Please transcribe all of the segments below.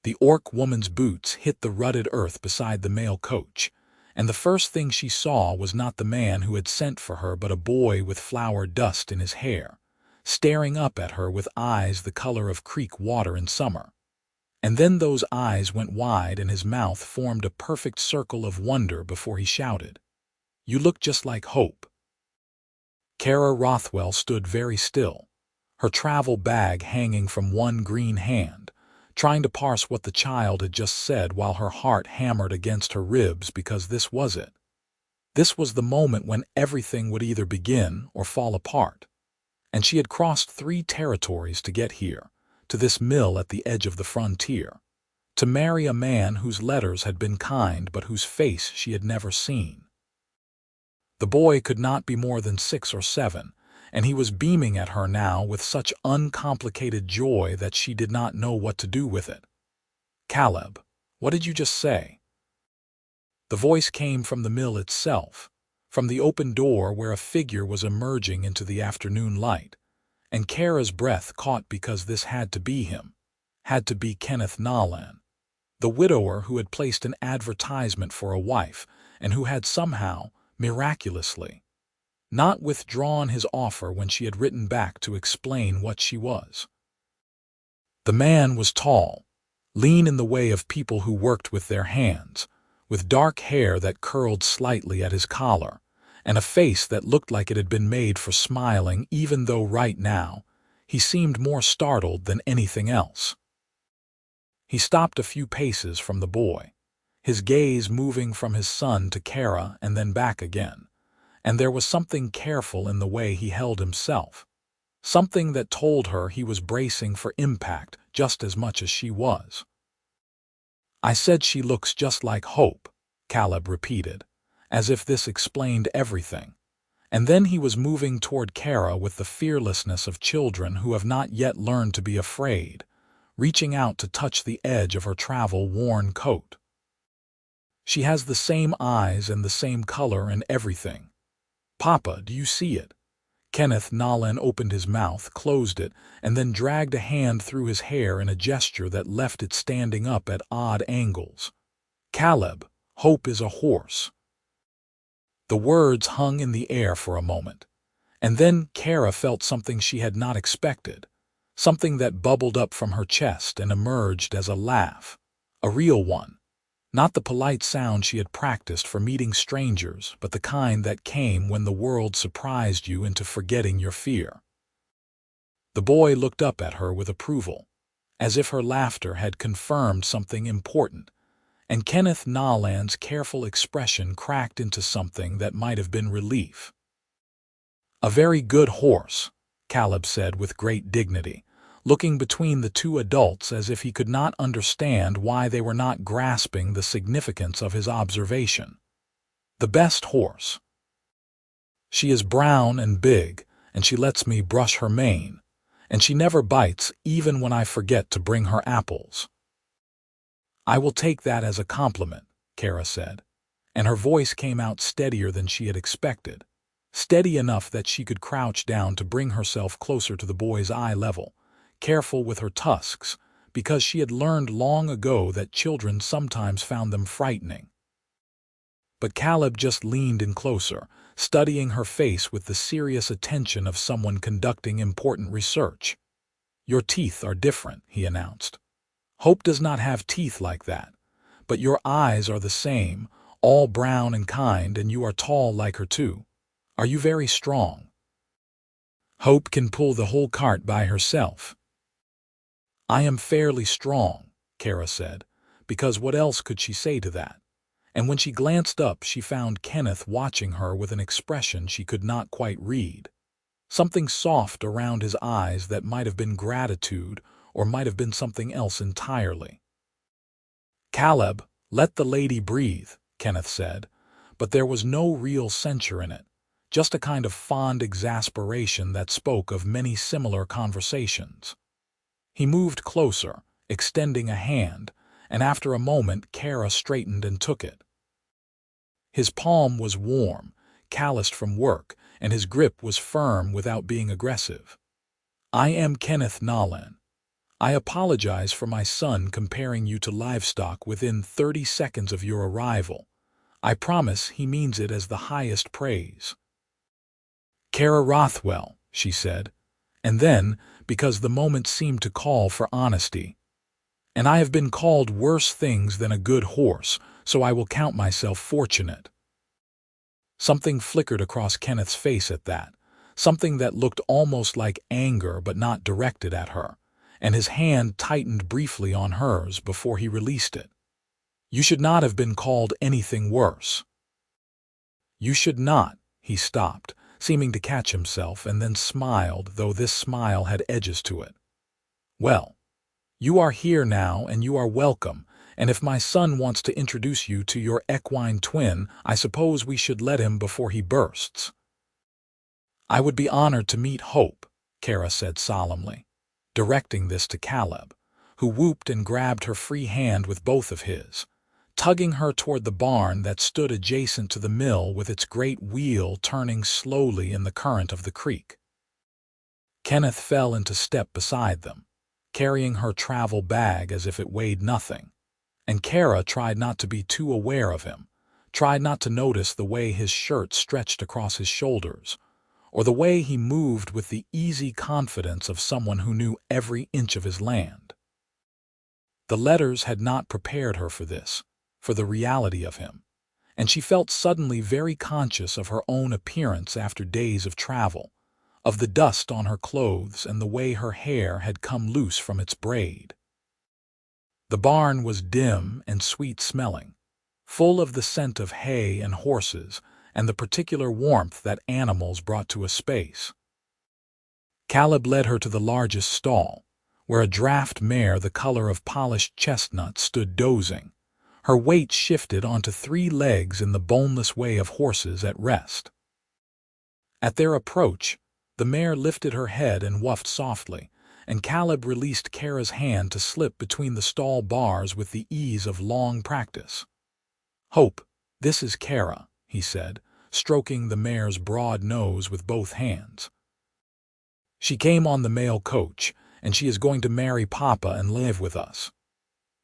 The orc woman's boots hit the rutted earth beside the male coach, and the first thing she saw was not the man who had sent for her but a boy with flour dust in his hair, staring up at her with eyes the color of creek water in summer. And then those eyes went wide and his mouth formed a perfect circle of wonder before he shouted, "You look just like Hope." Kerra Rothwell stood very still, her travel bag hanging from one green hand, trying to parse what the child had just said while her heart hammered against her ribs because this was it. This was the moment when everything would either begin or fall apart. And she had crossed 3 territories to get here, to this mill at the edge of the frontier, to marry a man whose letters had been kind but whose face she had never seen. The boy could not be more than 6 or 7, and he was beaming at her now with such uncomplicated joy that she did not know what to do with it. "Caleb, what did you just say?" The voice came from the mill itself, from the open door where a figure was emerging into the afternoon light, and Kerra's breath caught because this had to be him, had to be Kenneth Nolan, the widower who had placed an advertisement for a wife and who had somehow, miraculously, not withdrawn his offer when she had written back to explain what she was. The man was tall, lean in the way of people who worked with their hands, with dark hair that curled slightly at his collar, and a face that looked like it had been made for smiling even though right now he seemed more startled than anything else. He stopped a few paces from the boy, his gaze moving from his son to Kerra and then back again, and there was something careful in the way he held himself, something that told her he was bracing for impact just as much as she was. "I said she looks just like Hope," Caleb repeated, as if this explained everything, and then he was moving toward Kerra with the fearlessness of children who have not yet learned to be afraid, reaching out to touch the edge of her travel-worn coat. "She has the same eyes and the same color and everything. Papa, do you see it?" Kenneth Nolan opened his mouth, closed it, and then dragged a hand through his hair in a gesture that left it standing up at odd angles. "Caleb, Hope is a horse." The words hung in the air for a moment, and then Kerra felt something she had not expected, something that bubbled up from her chest and emerged as a laugh, a real one. Not the polite sound she had practiced for meeting strangers, but the kind that came when the world surprised you into forgetting your fear. The boy looked up at her with approval, as if her laughter had confirmed something important, and Kenneth Nolan's careful expression cracked into something that might have been relief. "A very good horse," Caleb said with great dignity, looking between the 2 adults as if he could not understand why they were not grasping the significance of his observation. "The best horse. She is brown and big, and she lets me brush her mane, and she never bites even when I forget to bring her apples." "I will take that as a compliment," Kerra said, and her voice came out steadier than she had expected, steady enough that she could crouch down to bring herself closer to the boy's eye level, careful with her tusks, because she had learned long ago that children sometimes found them frightening. But Caleb just leaned in closer, studying her face with the serious attention of someone conducting important research. "Your teeth are different," he announced. "Hope does not have teeth like that, but your eyes are the same, all brown and kind, and you are tall like her too. Are you very strong?" "Hope can pull the whole cart by herself." "I am fairly strong," Kerra said, because what else could she say to that? And when she glanced up, she found Kenneth watching her with an expression she could not quite read. Something soft around his eyes that might have been gratitude or might have been something else entirely. "Caleb, let the lady breathe," Kenneth said, but there was no real censure in it, just a kind of fond exasperation that spoke of many similar conversations. He moved closer, extending a hand, and after a moment Kerra straightened and took it. His palm was warm, calloused from work, and his grip was firm without being aggressive. "I am Kenneth Nolan. I apologize for my son comparing you to livestock within 30 seconds of your arrival. I promise he means it as the highest praise." "Kerra Rothwell," she said, and then, because the moment seemed to call for honesty, "And I have been called worse things than a good horse, so I will count myself fortunate." Something flickered across Kenneth's face at that, something that looked almost like anger but not directed at her, and his hand tightened briefly on hers before he released it. "You should not have been called anything worse." "You should not," he stopped, seeming to catch himself, and then smiled, though this smile had edges to it. "Well, you are here now and you are welcome, and if my son wants to introduce you to your equine twin, I suppose we should let him before he bursts." "I would be honored to meet Hope," Kerra said solemnly, directing this to Caleb, who whooped and grabbed her free hand with both of his, tugging her toward the barn that stood adjacent to the mill with its great wheel turning slowly in the current of the creek. Kenneth fell into step beside them, carrying her travel bag as if it weighed nothing, and Kerra tried not to be too aware of him, tried not to notice the way his shirt stretched across his shoulders, or the way he moved with the easy confidence of someone who knew every inch of his land. The letters had not prepared her for this, for the reality of him, and she felt suddenly very conscious of her own appearance after days of travel, of the dust on her clothes and the way her hair had come loose from its braid. The barn was dim and sweet-smelling, full of the scent of hay and horses and the particular warmth that animals brought to a space. Caleb led her to the largest stall, where a draft mare the color of polished chestnut stood dozing, her weight shifted onto 3 legs in the boneless way of horses at rest. At their approach, the mare lifted her head and whuffed softly, and Caleb released Kerra's hand to slip between the stall bars with the ease of long practice. "Hope, this is Kerra," he said, stroking the mare's broad nose with both hands. "She came on the mail coach, and she is going to marry Papa and live with us.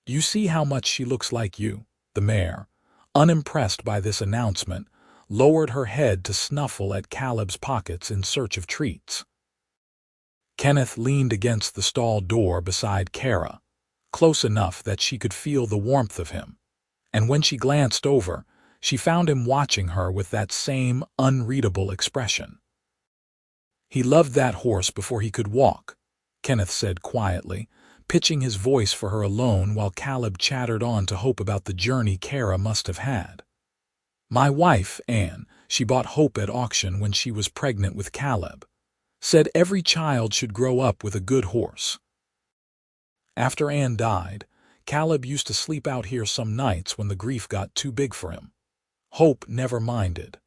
Do you see how much she looks like you?" The mare, unimpressed by this announcement, lowered her head to snuffle at Caleb's pockets in search of treats. Kenneth leaned against the stall door beside Kerra, close enough that she could feel the warmth of him, and when she glanced over, she found him watching her with that same unreadable expression. "He loved that horse before he could walk," Kenneth said quietly, pitching his voice for her alone while Caleb chattered on to Hope about the journey Kerra must have had. "My wife, Anne, she bought Hope at auction when she was pregnant with Caleb. Said every child should grow up with a good horse. After Anne died, Caleb used to sleep out here some nights when the grief got too big for him. Hope never minded."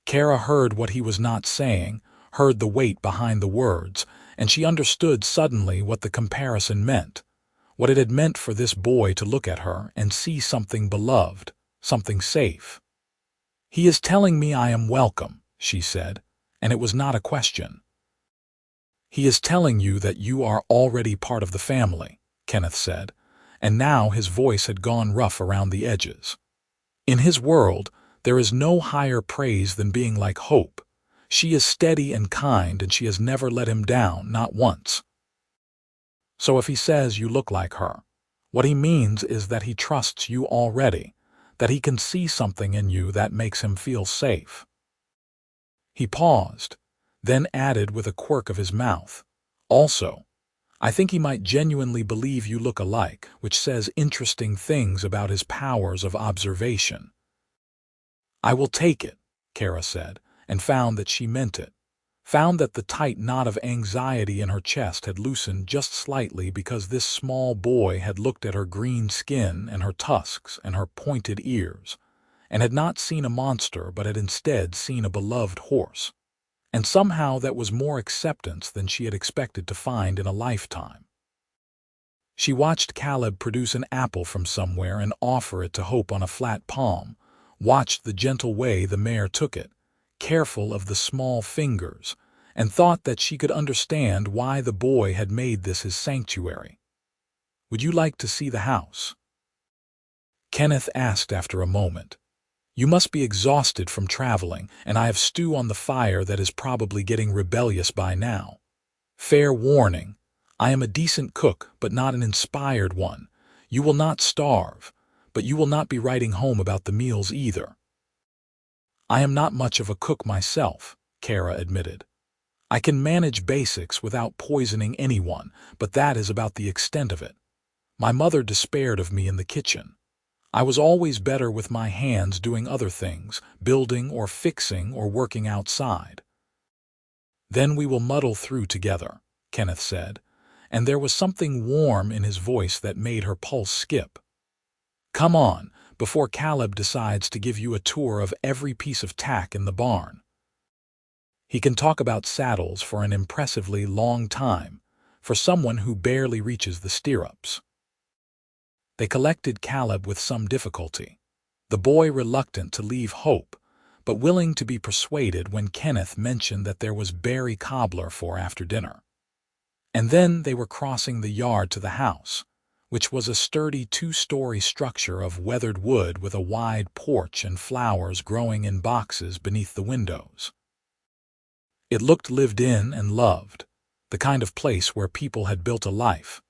Kerra heard what he was not saying, heard the weight behind the words, and she understood suddenly what the comparison meant, what it had meant for this boy to look at her and see something beloved, something safe. "He is telling me I am welcome," she said, and it was not a question. "He is telling you that you are already part of the family," Kenneth said, and now his voice had gone rough around the edges. "In his world, there is no higher praise than being like Hope. She is steady and kind, and she has never let him down, not once. So if he says you look like her, what he means is that he trusts you already, that he can see something in you that makes him feel safe." He paused, then added with a quirk of his mouth, "Also, I think he might genuinely believe you look alike, which says interesting things about his powers of observation." "I will take it," Kerra said, and found that she meant it, found that the tight knot of anxiety in her chest had loosened just slightly because this small boy had looked at her green skin and her tusks and her pointed ears, and had not seen a monster but had instead seen a beloved horse, and somehow that was more acceptance than she had expected to find in a lifetime. She watched Caleb produce an apple from somewhere and offer it to Hope on a flat palm, watched the gentle way the mare took it, careful of the small fingers, and thought that she could understand why the boy had made this his sanctuary. "Would you like to see the house?" Kenneth asked after a moment. "You must be exhausted from traveling, and I have stew on the fire that is probably getting rebellious by now. Fair warning, I am a decent cook, but not an inspired one. You will not starve, but you will not be writing home about the meals either." "I am not much of a cook myself," Kerra admitted. "I can manage basics without poisoning anyone, but that is about the extent of it. My mother despaired of me in the kitchen. I was always better with my hands doing other things, building or fixing or working outside." "Then we will muddle through together," Kenneth said, and there was something warm in his voice that made her pulse skip. "Come on, before Caleb decides to give you a tour of every piece of tack in the barn. He can talk about saddles for an impressively long time, for someone who barely reaches the stirrups." They collected Caleb with some difficulty, the boy reluctant to leave hope, but willing to be persuaded when Kenneth mentioned that there was berry cobbler for after dinner. And then they were crossing the yard to the house, which was a sturdy two-story structure of weathered wood with a wide porch and flowers growing in boxes beneath the windows. It looked lived in and loved, the kind of place where people had built a life,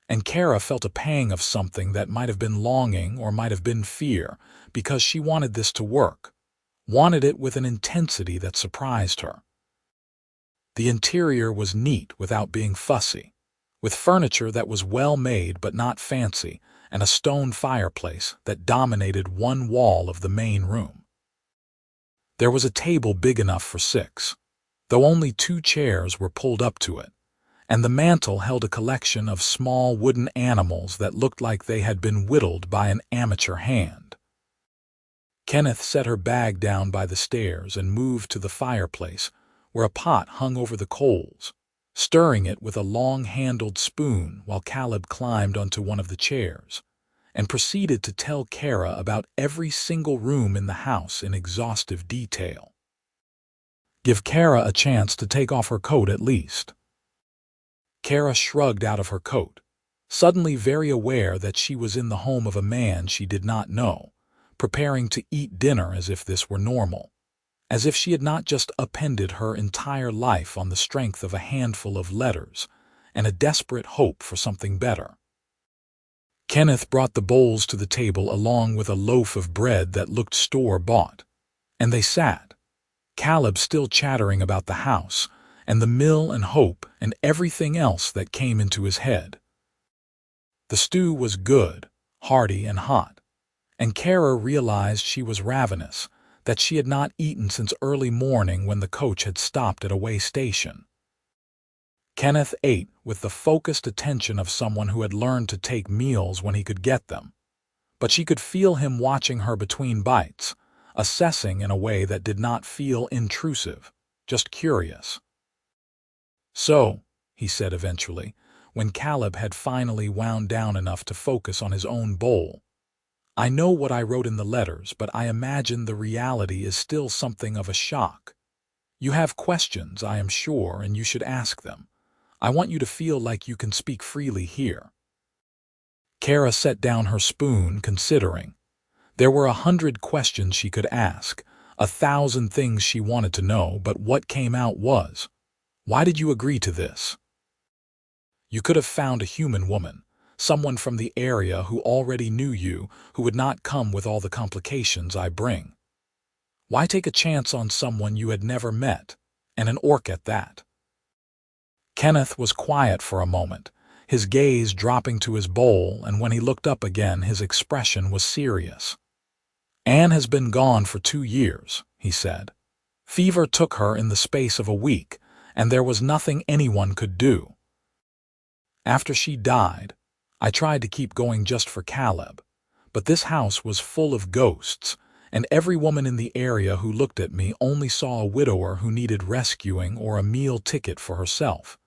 and Kerra felt a pang of something that might have been longing or might have been fear, because she wanted this to work, wanted it with an intensity that surprised her. The interior was neat without being fussy, with furniture that was well made but not fancy, and a stone fireplace that dominated one wall of the main room. There was a table big enough for 6, though only 2 chairs were pulled up to it, and the mantel held a collection of small wooden animals that looked like they had been whittled by an amateur hand. Kenneth set her bag down by the stairs and moved to the fireplace, where a pot hung over the coals, stirring it with a long-handled spoon while Caleb climbed onto one of the chairs, and proceeded to tell Kerra about every single room in the house in exhaustive detail. "Give Kerra a chance to take off her coat at least." Kerra shrugged out of her coat, suddenly very aware that she was in the home of a man she did not know, preparing to eat dinner as if this were normal, as if she had not just upended her entire life on the strength of a handful of letters and a desperate hope for something better. Kenneth brought the bowls to the table along with a loaf of bread that looked store-bought, and they sat, Caleb still chattering about the house and the mill and hope and everything else that came into his head. The stew was good, hearty and hot, and Kerra realized she was ravenous, that she had not eaten since early morning when the coach had stopped at a way station. Kenneth ate with the focused attention of someone who had learned to take meals when he could get them, but she could feel him watching her between bites, assessing in a way that did not feel intrusive, just curious. "So," he said eventually, when Caleb had finally wound down enough to focus on his own bowl, "I know what I wrote in the letters, but I imagine the reality is still something of a shock. You have questions, I am sure, and you should ask them. I want you to feel like you can speak freely here." Kerra set down her spoon, considering. There were 100 questions she could ask, 1,000 things she wanted to know, but what came out was, "Why did you agree to this? You could have found a human woman, someone from the area who already knew you, who would not come with all the complications I bring. Why take a chance on someone you had never met, and an orc at that?" Kenneth was quiet for a moment, his gaze dropping to his bowl, and when he looked up again his expression was serious. "Anne has been gone for 2 years, he said. "Fever took her in the space of a week, and there was nothing anyone could do. After she died, I tried to keep going just for Caleb, but this house was full of ghosts, and every woman in the area who looked at me only saw a widower who needed rescuing or a meal ticket for herself,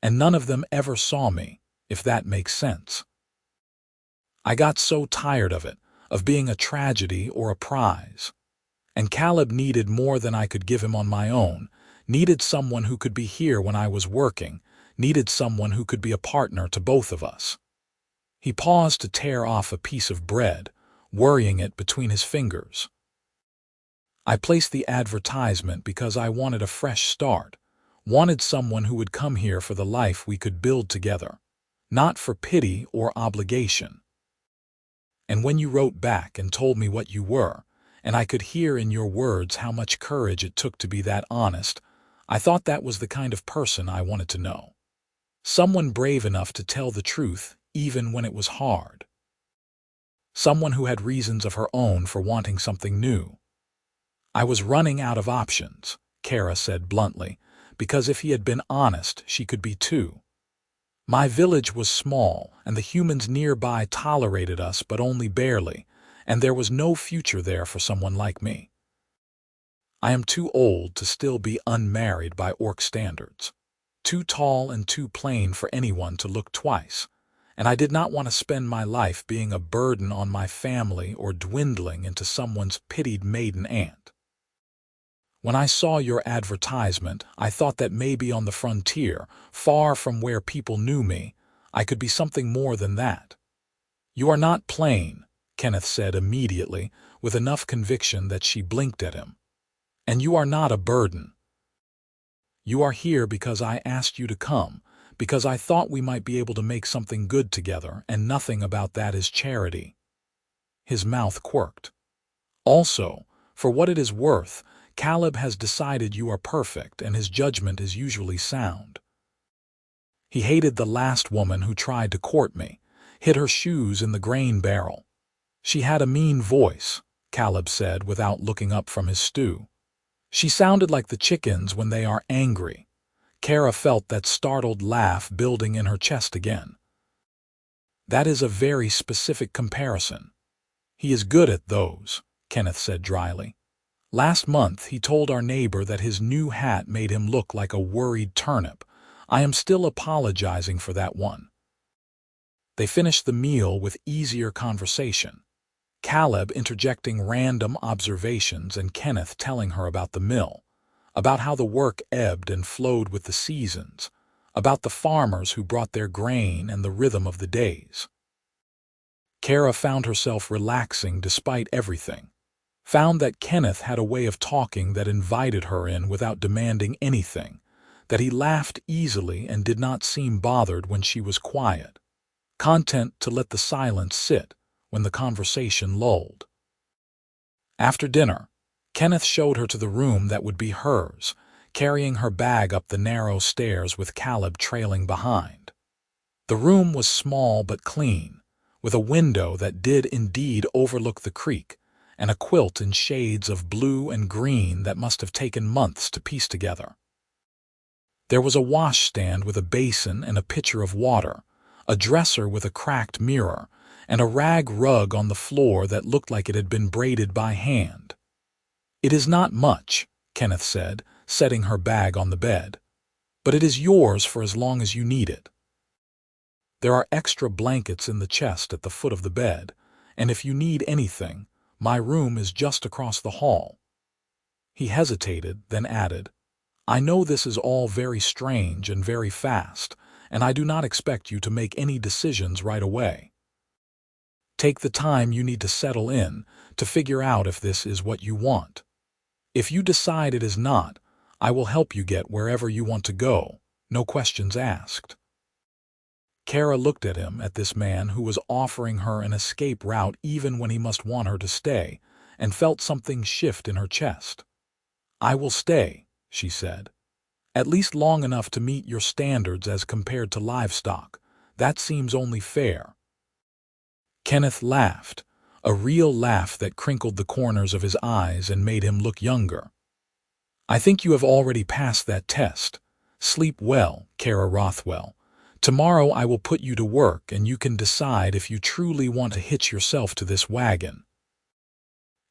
and none of them ever saw me, if that makes sense. I got so tired of being a tragedy or a prize. And Caleb needed more than I could give him on my own, Needed someone who could be here when I was working, needed someone who could be a partner to both of us. He paused to tear off a piece of bread, worrying it between his fingers. I placed the advertisement because I wanted a fresh start, wanted someone who would come here for the life we could build together, not for pity or obligation. And when you wrote back and told me what you were, and I could hear in your words how much courage it took to be that honest, I thought that was the kind of person I wanted to know. Someone brave enough to tell the truth even when it was hard. Someone who had reasons of her own for wanting something new. I was running out of options, Kerra said bluntly, because if he had been honest, she could be too. My village was small, and the humans nearby tolerated us but only barely, and there was no future there for someone like me. I am too old to still be unmarried by orc standards, too tall and too plain for anyone to look twice, and I did not want to spend my life being a burden on my family or dwindling into someone's pitied maiden aunt. When I saw your advertisement, I thought that maybe on the frontier, far from where people knew me, I could be something more than that. You are not plain, Kenneth said immediately, with enough conviction that she blinked at him. And you are not a burden. You are here because I asked you to come, because I thought we might be able to make something good together, and nothing about that is charity. His mouth quirked. Also, for what it is worth, Caleb has decided you are perfect, and his judgment is usually sound. He hated the last woman who tried to court me, hid her shoes in the grain barrel. She had a mean voice, Caleb said without looking up from his stew. She sounded like the chickens when they are angry. Kerra felt that startled laugh building in her chest again. That is a very specific comparison. He is good at those, Kenneth said dryly. Last month he told our neighbor that his new hat made him look like a worried turnip. I am still apologizing for that one. They finished the meal with easier conversation, Caleb interjecting random observations and Kenneth telling her about the mill, about how the work ebbed and flowed with the seasons, about the farmers who brought their grain and the rhythm of the days. Kerra found herself relaxing despite everything, found that Kenneth had a way of talking that invited her in without demanding anything, that he laughed easily and did not seem bothered when she was quiet, content to let the silence sit when the conversation lulled. After dinner, Kenneth showed her to the room that would be hers, carrying her bag up the narrow stairs with Caleb trailing behind. The room was small but clean, with a window that did indeed overlook the creek, and a quilt in shades of blue and green that must have taken months to piece together. There was a washstand with a basin and a pitcher of water, a dresser with a cracked mirror, and a rag rug on the floor that looked like it had been braided by hand. It is not much, Kenneth said, setting her bag on the bed, but it is yours for as long as you need it. There are extra blankets in the chest at the foot of the bed, and if you need anything, my room is just across the hall. He hesitated, then added, I know this is all very strange and very fast, and I do not expect you to make any decisions right away. Take the time you need to settle in, to figure out if this is what you want. If you decide it is not, I will help you get wherever you want to go, no questions asked. Kerra looked at him, at this man who was offering her an escape route even when he must want her to stay, and felt something shift in her chest. I will stay, she said. At least long enough to meet your standards as compared to livestock. That seems only fair. Kenneth laughed, a real laugh that crinkled the corners of his eyes and made him look younger. I think you have already passed that test. Sleep well, Kerra Rothwell. Tomorrow I will put you to work and you can decide if you truly want to hitch yourself to this wagon.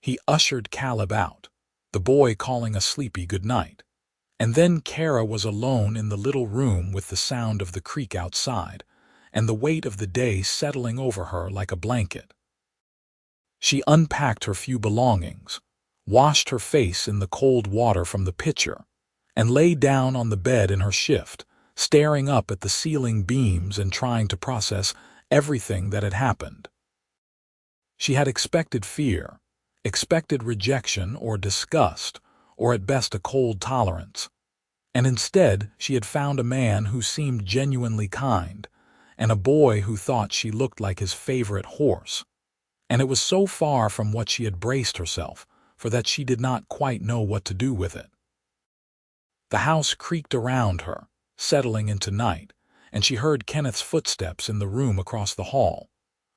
He ushered Caleb out, the boy calling a sleepy good night. And then Kerra was alone in the little room with the sound of the creek outside, and the weight of the day settling over her like a blanket. She unpacked her few belongings, washed her face in the cold water from the pitcher, and lay down on the bed in her shift, staring up at the ceiling beams and trying to process everything that had happened. She had expected fear, expected rejection or disgust, or at best a cold tolerance. And instead, she had found a man who seemed genuinely kind, and a boy who thought she looked like his favorite horse. And it was so far from what she had braced herself for that she did not quite know what to do with it. The house creaked around her, settling into night, and she heard Kenneth's footsteps in the room across the hall,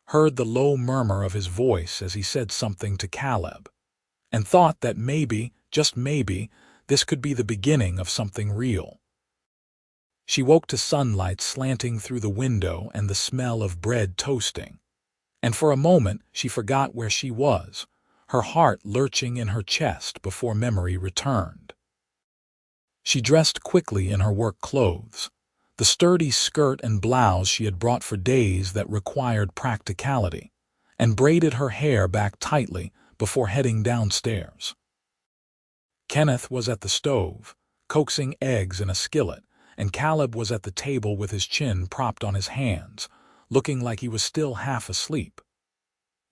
heard the low murmur of his voice as he said something to Caleb, and thought that maybe, just maybe, this could be the beginning of something real. She woke to sunlight slanting through the window and the smell of bread toasting, and for a moment she forgot where she was, her heart lurching in her chest before memory returned. She dressed quickly in her work clothes, the sturdy skirt and blouse she had brought for days that required practicality, and braided her hair back tightly before heading downstairs. Kenneth was at the stove, coaxing eggs in a skillet, and Caleb was at the table with his chin propped on his hands, looking like he was still half asleep.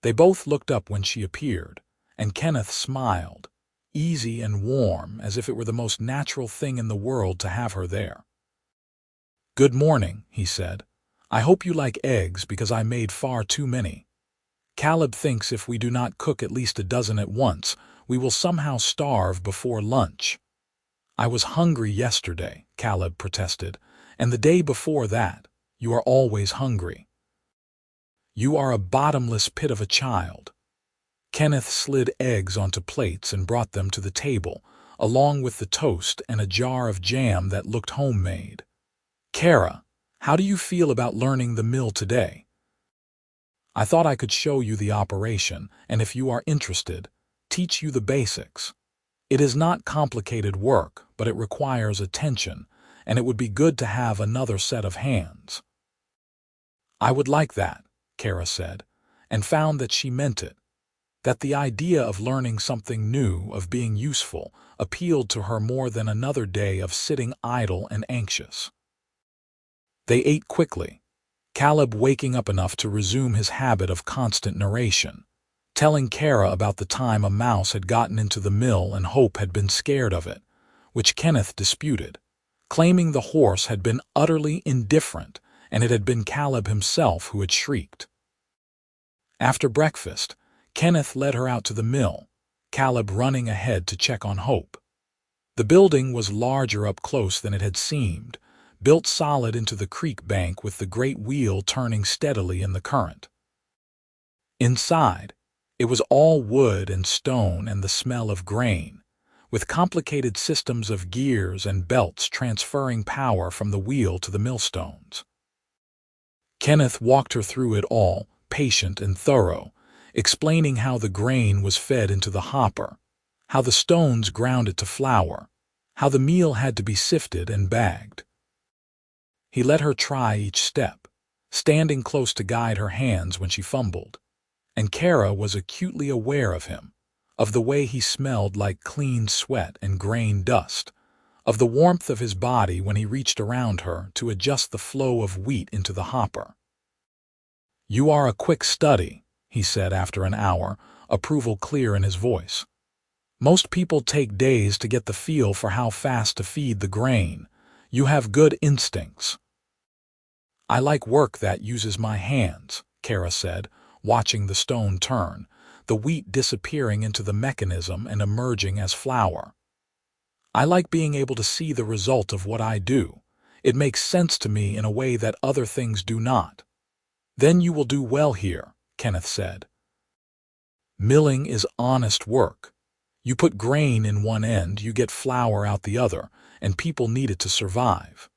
They both looked up when she appeared, and Kenneth smiled, easy and warm, as if it were the most natural thing in the world to have her there. "Good morning," he said. "I hope you like eggs because I made far too many. Caleb thinks if we do not cook at least a dozen at once, we will somehow starve before lunch." "I was hungry yesterday," Caleb protested, "and the day before that. You are always hungry." "You are a bottomless pit of a child." Kenneth slid eggs onto plates and brought them to the table, along with the toast and a jar of jam that looked homemade. "Kerra, how do you feel about learning the mill today? I thought I could show you the operation, and if you are interested, teach you the basics. It is not complicated work, but it requires attention, and it would be good to have another set of hands." "I would like that," Kerra said, and found that she meant it, that the idea of learning something new, of being useful, appealed to her more than another day of sitting idle and anxious. They ate quickly, Caleb waking up enough to resume his habit of constant narration, telling Kerra about the time a mouse had gotten into the mill and Hope had been scared of it, which Kenneth disputed, claiming the horse had been utterly indifferent and it had been Caleb himself who had shrieked. After breakfast, Kenneth led her out to the mill, Caleb running ahead to check on Hope. The building was larger up close than it had seemed, built solid into the creek bank with the great wheel turning steadily in the current. Inside, it was all wood and stone and the smell of grain, with complicated systems of gears and belts transferring power from the wheel to the millstones. Kenneth walked her through it all, patient and thorough, explaining how the grain was fed into the hopper, how the stones ground it to flour, how the meal had to be sifted and bagged. He let her try each step, standing close to guide her hands when she fumbled, and Kerra was acutely aware of him, of the way he smelled like clean sweat and grain dust, of the warmth of his body when he reached around her to adjust the flow of wheat into the hopper. "You are a quick study," he said after an hour, approval clear in his voice. "Most people take days to get the feel for how fast to feed the grain. You have good instincts." "I like work that uses my hands," Kerra said, watching the stone turn, the wheat disappearing into the mechanism and emerging as flour. "I like being able to see the result of what I do. It makes sense to me in a way that other things do not." "Then you will do well here," Kenneth said. "Milling is honest work. You put grain in one end, you get flour out the other, and people need it to survive.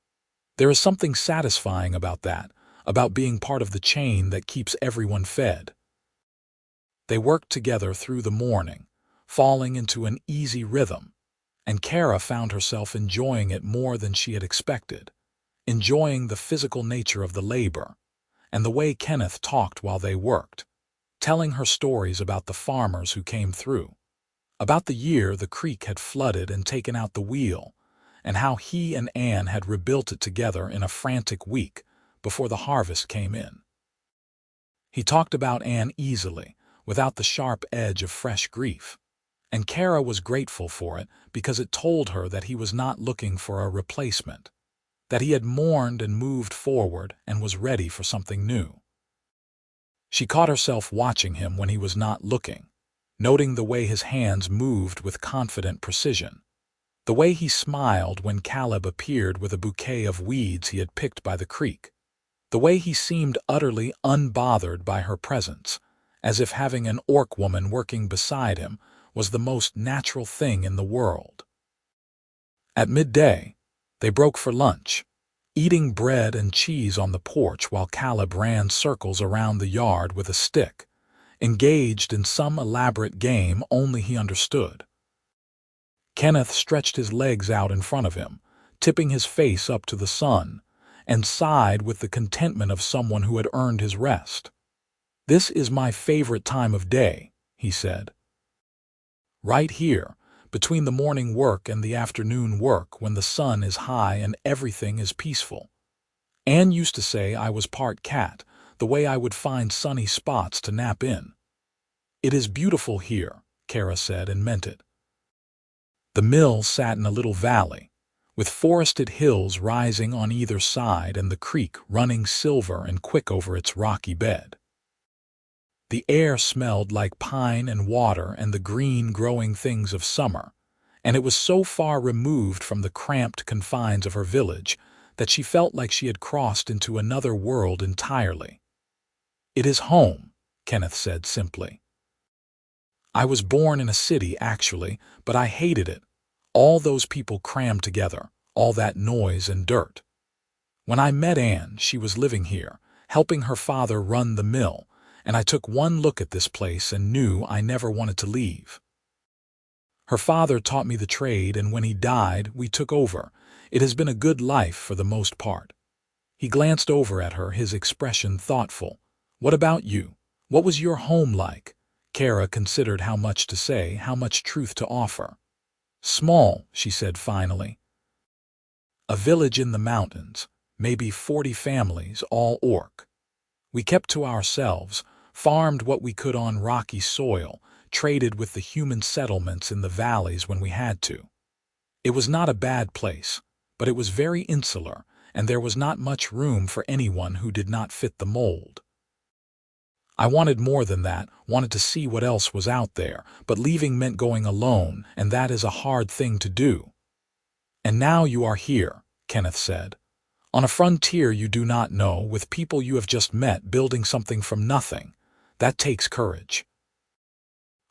There is something satisfying about that, about being part of the chain that keeps everyone fed." They worked together through the morning, falling into an easy rhythm, and Kerra found herself enjoying it more than she had expected, enjoying the physical nature of the labor, and the way Kenneth talked while they worked, telling her stories about the farmers who came through, about the year the creek had flooded and taken out the wheel, and how he and Anne had rebuilt it together in a frantic week before the harvest came in. He talked about Anne easily, without the sharp edge of fresh grief, and Kerra was grateful for it because it told her that he was not looking for a replacement, that he had mourned and moved forward and was ready for something new. She caught herself watching him when he was not looking, noting the way his hands moved with confident precision, the way he smiled when Caleb appeared with a bouquet of weeds he had picked by the creek, the way he seemed utterly unbothered by her presence, as if having an orc woman working beside him was the most natural thing in the world. At midday, they broke for lunch, eating bread and cheese on the porch while Caleb ran circles around the yard with a stick, engaged in some elaborate game only he understood. Kenneth stretched his legs out in front of him, tipping his face up to the sun, and sighed with the contentment of someone who had earned his rest. "This is my favorite time of day," he said. "Right here, between the morning work and the afternoon work when the sun is high and everything is peaceful. Anne used to say I was part cat, the way I would find sunny spots to nap in." "It is beautiful here," Kerra said, and meant it. The mill sat in a little valley, with forested hills rising on either side and the creek running silver and quick over its rocky bed. The air smelled like pine and water and the green growing things of summer, and it was so far removed from the cramped confines of her village that she felt like she had crossed into another world entirely. "It is home," Kenneth said simply. "I was born in a city, actually, but I hated it. All those people crammed together, all that noise and dirt. When I met Anne, she was living here, helping her father run the mill, and I took one look at this place and knew I never wanted to leave. Her father taught me the trade, and when he died, we took over. It has been a good life for the most part." He glanced over at her, his expression thoughtful. "What about you? What was your home like?" Kerra considered how much to say, how much truth to offer. "Small," she said finally. "A village in the mountains, maybe 40 families, all orc. We kept to ourselves, farmed what we could on rocky soil, traded with the human settlements in the valleys when we had to. It was not a bad place, but it was very insular, and there was not much room for anyone who did not fit the mold. I wanted more than that, wanted to see what else was out there, but leaving meant going alone, and that is a hard thing to do. And now you are here," Kenneth said, "on a frontier you do not know, with people you have just met, building something from nothing. That takes courage."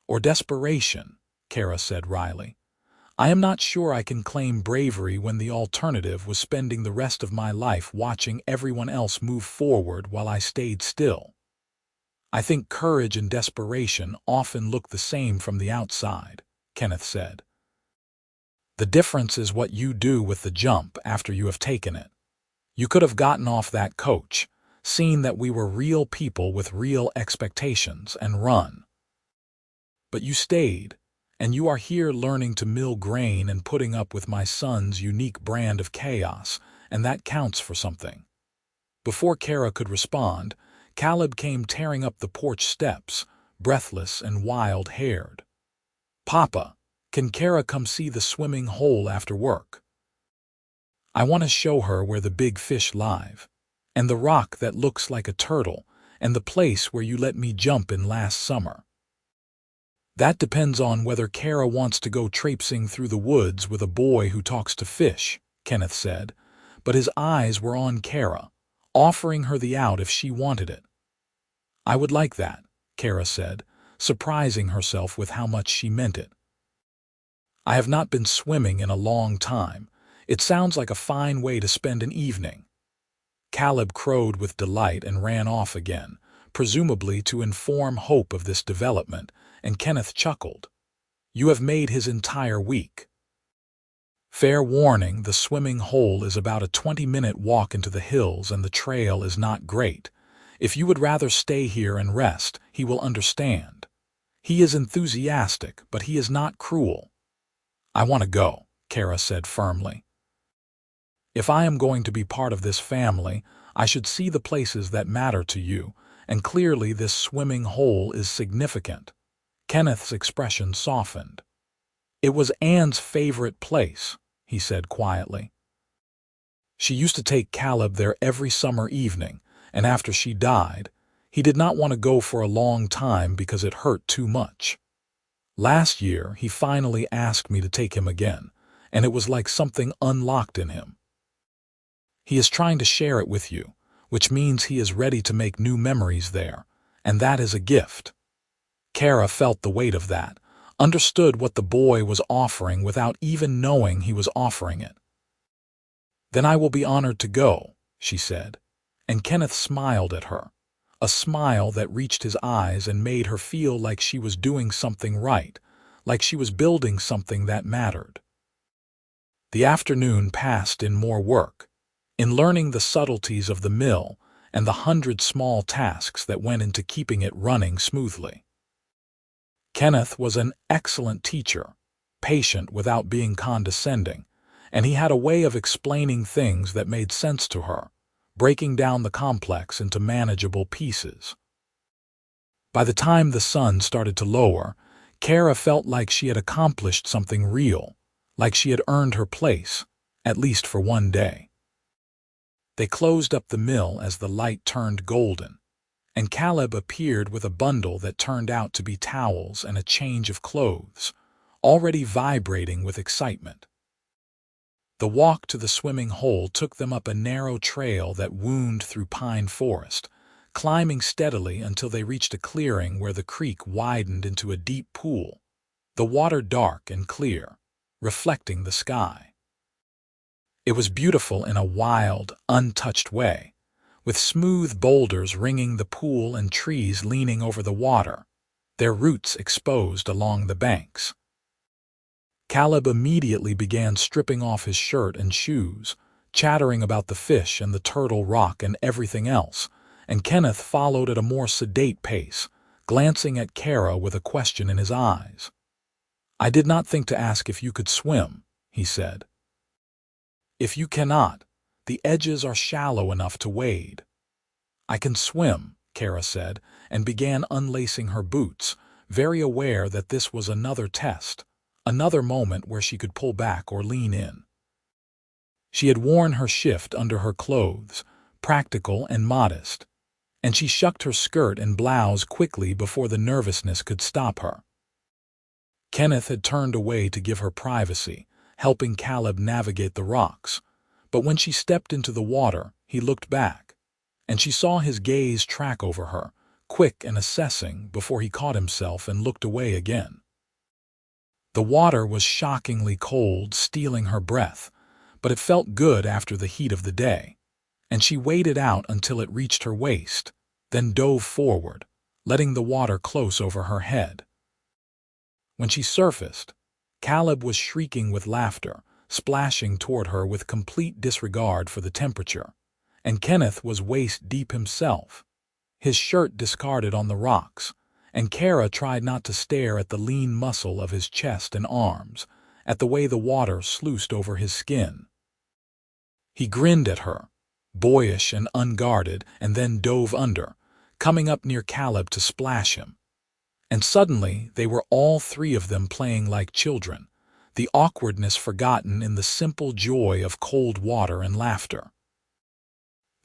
"Or desperation," Kerra said wryly. "I am not sure I can claim bravery when the alternative was spending the rest of my life watching everyone else move forward while I stayed still. I think courage and desperation often look the same from the outside," Kenneth said. "The difference is what you do with the jump after you have taken it. You could have gotten off that coach, seen that we were real people with real expectations, and run. But you stayed, and you are here learning to mill grain and putting up with my son's unique brand of chaos, and that counts for something." Before Kerra could respond, Caleb came tearing up the porch steps, breathless and wild-haired. "Papa, can Kerra come see the swimming hole after work? I want to show her where the big fish live, and the rock that looks like a turtle, and the place where you let me jump in last summer." "That depends on whether Kerra wants to go traipsing through the woods with a boy who talks to fish," Kenneth said, but his eyes were on Kerra, offering her the out if she wanted it. "I would like that," Kerra said, surprising herself with how much she meant it. "I have not been swimming in a long time. It sounds like a fine way to spend an evening." Caleb crowed with delight and ran off again, presumably to inform Hope of this development, and Kenneth chuckled. "You have made his entire week." Fair warning, the swimming hole is about a 20-minute walk into the hills and the trail is not great. If you would rather stay here and rest, he will understand. He is enthusiastic, but he is not cruel. "I want to go," Kerra said firmly. If I am going to be part of this family, I should see the places that matter to you, and clearly this swimming hole is significant." Kenneth's expression softened. "It was Anne's favorite place," he said quietly. "She used to take Caleb there every summer evening, and after she died, he did not want to go for a long time because it hurt too much. Last year, he finally asked me to take him again, and it was like something unlocked in him. He is trying to share it with you, which means he is ready to make new memories there, and that is a gift." Kerra felt the weight of that, understood what the boy was offering without even knowing he was offering it. "Then I will be honored to go," she said, and Kenneth smiled at her, a smile that reached his eyes and made her feel like she was doing something right, like she was building something that mattered. The afternoon passed in more work, in learning the subtleties of the mill and the 100 small tasks that went into keeping it running smoothly. Kenneth was an excellent teacher, patient without being condescending, and he had a way of explaining things that made sense to her, breaking down the complex into manageable pieces. By the time the sun started to lower, Kerra felt like she had accomplished something real, like she had earned her place, at least for one day. They closed up the mill as the light turned golden, and Caleb appeared with a bundle that turned out to be towels and a change of clothes, already vibrating with excitement. The walk to the swimming hole took them up a narrow trail that wound through pine forest, climbing steadily until they reached a clearing where the creek widened into a deep pool, the water dark and clear, reflecting the sky. It was beautiful in a wild, untouched way, with smooth boulders ringing the pool and trees leaning over the water, their roots exposed along the banks. Caleb immediately began stripping off his shirt and shoes, chattering about the fish and the turtle rock and everything else, and Kenneth followed at a more sedate pace, glancing at Kerra with a question in his eyes. "I did not think to ask if you could swim," he said. "If you cannot, the edges are shallow enough to wade." "I can swim," Kerra said, and began unlacing her boots, very aware that this was another test, another moment where she could pull back or lean in. She had worn her shift under her clothes, practical and modest, and she shucked her skirt and blouse quickly before the nervousness could stop her. Kenneth had turned away to give her privacy, helping Caleb navigate the rocks, but when she stepped into the water, he looked back, and she saw his gaze track over her, quick and assessing before he caught himself and looked away again. The water was shockingly cold, stealing her breath, but it felt good after the heat of the day, and she waded out until it reached her waist, then dove forward, letting the water close over her head. When she surfaced, Caleb was shrieking with laughter, splashing toward her with complete disregard for the temperature, and Kenneth was waist-deep himself, his shirt discarded on the rocks, and Kerra tried not to stare at the lean muscle of his chest and arms, at the way the water sluiced over his skin. He grinned at her, boyish and unguarded, and then dove under, coming up near Caleb to splash him. And suddenly they were all three of them playing like children, the awkwardness forgotten in the simple joy of cold water and laughter.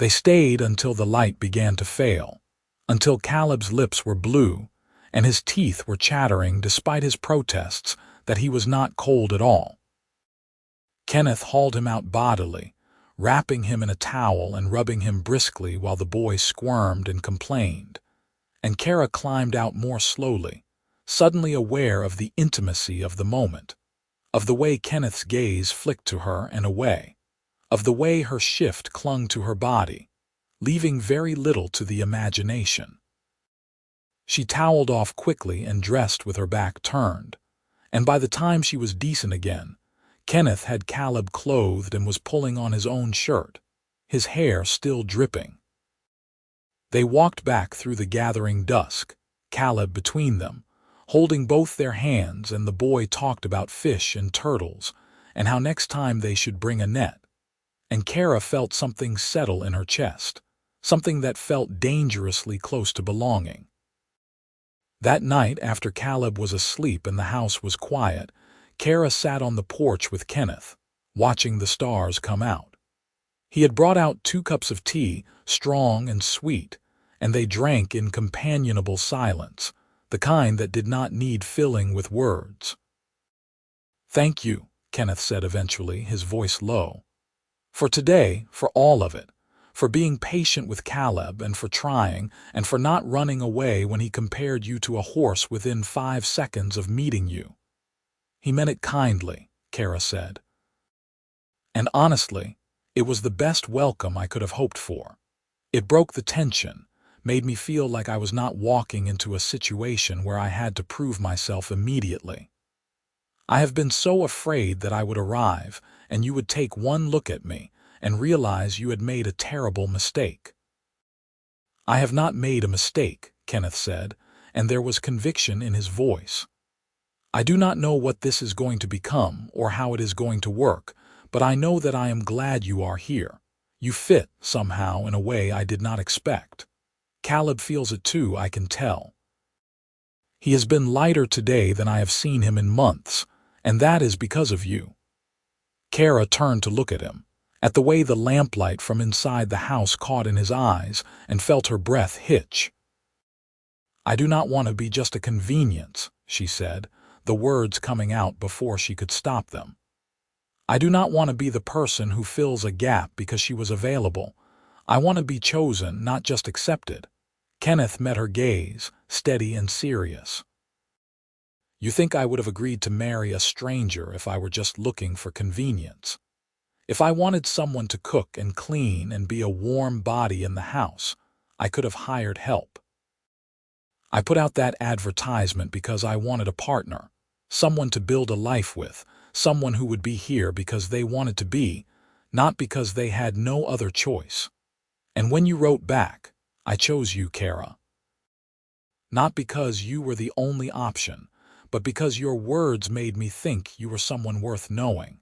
They stayed until the light began to fail, until Caleb's lips were blue, and his teeth were chattering despite his protests that he was not cold at all. Kenneth hauled him out bodily, wrapping him in a towel and rubbing him briskly while the boy squirmed and complained, and Kerra climbed out more slowly, suddenly aware of the intimacy of the moment, of the way Kenneth's gaze flicked to her and away, of the way her shift clung to her body, leaving very little to the imagination. She toweled off quickly and dressed with her back turned, and by the time she was decent again, Kenneth had Caleb clothed and was pulling on his own shirt, his hair still dripping. They walked back through the gathering dusk, Caleb between them, holding both their hands, and the boy talked about fish and turtles and how next time they should bring a net. and Kerra felt something settle in her chest, something that felt dangerously close to belonging. That night, after Caleb was asleep and the house was quiet, Kerra sat on the porch with Kenneth, watching the stars come out. He had brought out 2 cups of tea, strong and sweet, and they drank in companionable silence, the kind that did not need filling with words. "Thank you," Kenneth said eventually, his voice low. "For today, for all of it. For being patient with Caleb, and for trying, and for not running away when he compared you to a horse within 5 seconds of meeting you." "He meant it kindly," Kerra said. "And honestly, it was the best welcome I could have hoped for. It broke the tension, made me feel like I was not walking into a situation where I had to prove myself immediately. I have been so afraid that I would arrive, and you would take one look at me and realize you had made a terrible mistake." "I have not made a mistake," Kenneth said, and there was conviction in his voice. "I do not know what this is going to become or how it is going to work, but I know that I am glad you are here. You fit, somehow, in a way I did not expect. Caleb feels it too, I can tell. He has been lighter today than I have seen him in months, and that is because of you." Kerra turned to look at him, at the way the lamplight from inside the house caught in his eyes, and felt her breath hitch. "I do not want to be just a convenience," she said, the words coming out before she could stop them. "I do not want to be the person who fills a gap because she was available. I want to be chosen, not just accepted." Kenneth met her gaze, steady and serious. "You think I would have agreed to marry a stranger if I were just looking for convenience? If I wanted someone to cook and clean and be a warm body in the house, I could have hired help. I put out that advertisement because I wanted a partner, someone to build a life with, someone who would be here because they wanted to be, not because they had no other choice. And when you wrote back, I chose you, Kerra. Not because you were the only option, but because your words made me think you were someone worth knowing.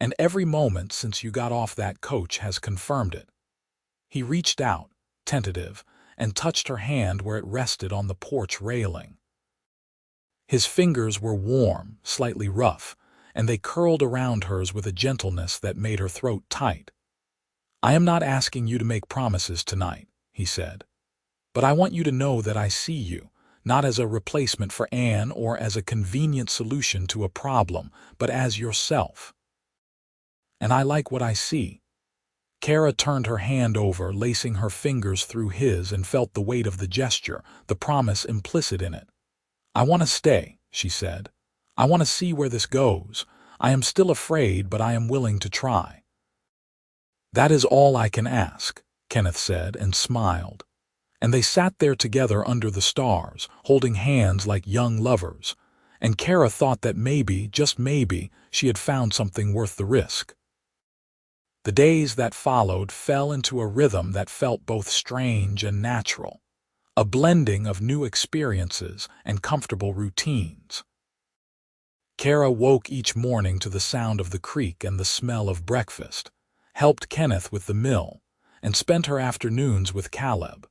And every moment since you got off that coach has confirmed it." He reached out, tentative, and touched her hand where it rested on the porch railing. His fingers were warm, slightly rough, and they curled around hers with a gentleness that made her throat tight. "I am not asking you to make promises tonight," he said. "But I want you to know that I see you, not as a replacement for Anne or as a convenient solution to a problem, but as yourself. And I like what I see." Kerra turned her hand over, lacing her fingers through his, and felt the weight of the gesture, the promise implicit in it. "I want to stay," she said. "I want to see where this goes. I am still afraid, but I am willing to try." "That is all I can ask," Kenneth said and smiled. And they sat there together under the stars, holding hands like young lovers, and Kerra thought that maybe, just maybe, she had found something worth the risk. The days that followed fell into a rhythm that felt both strange and natural, a blending of new experiences and comfortable routines. Kerra woke each morning to the sound of the creek and the smell of breakfast, helped Kenneth with the mill, and spent her afternoons with Caleb,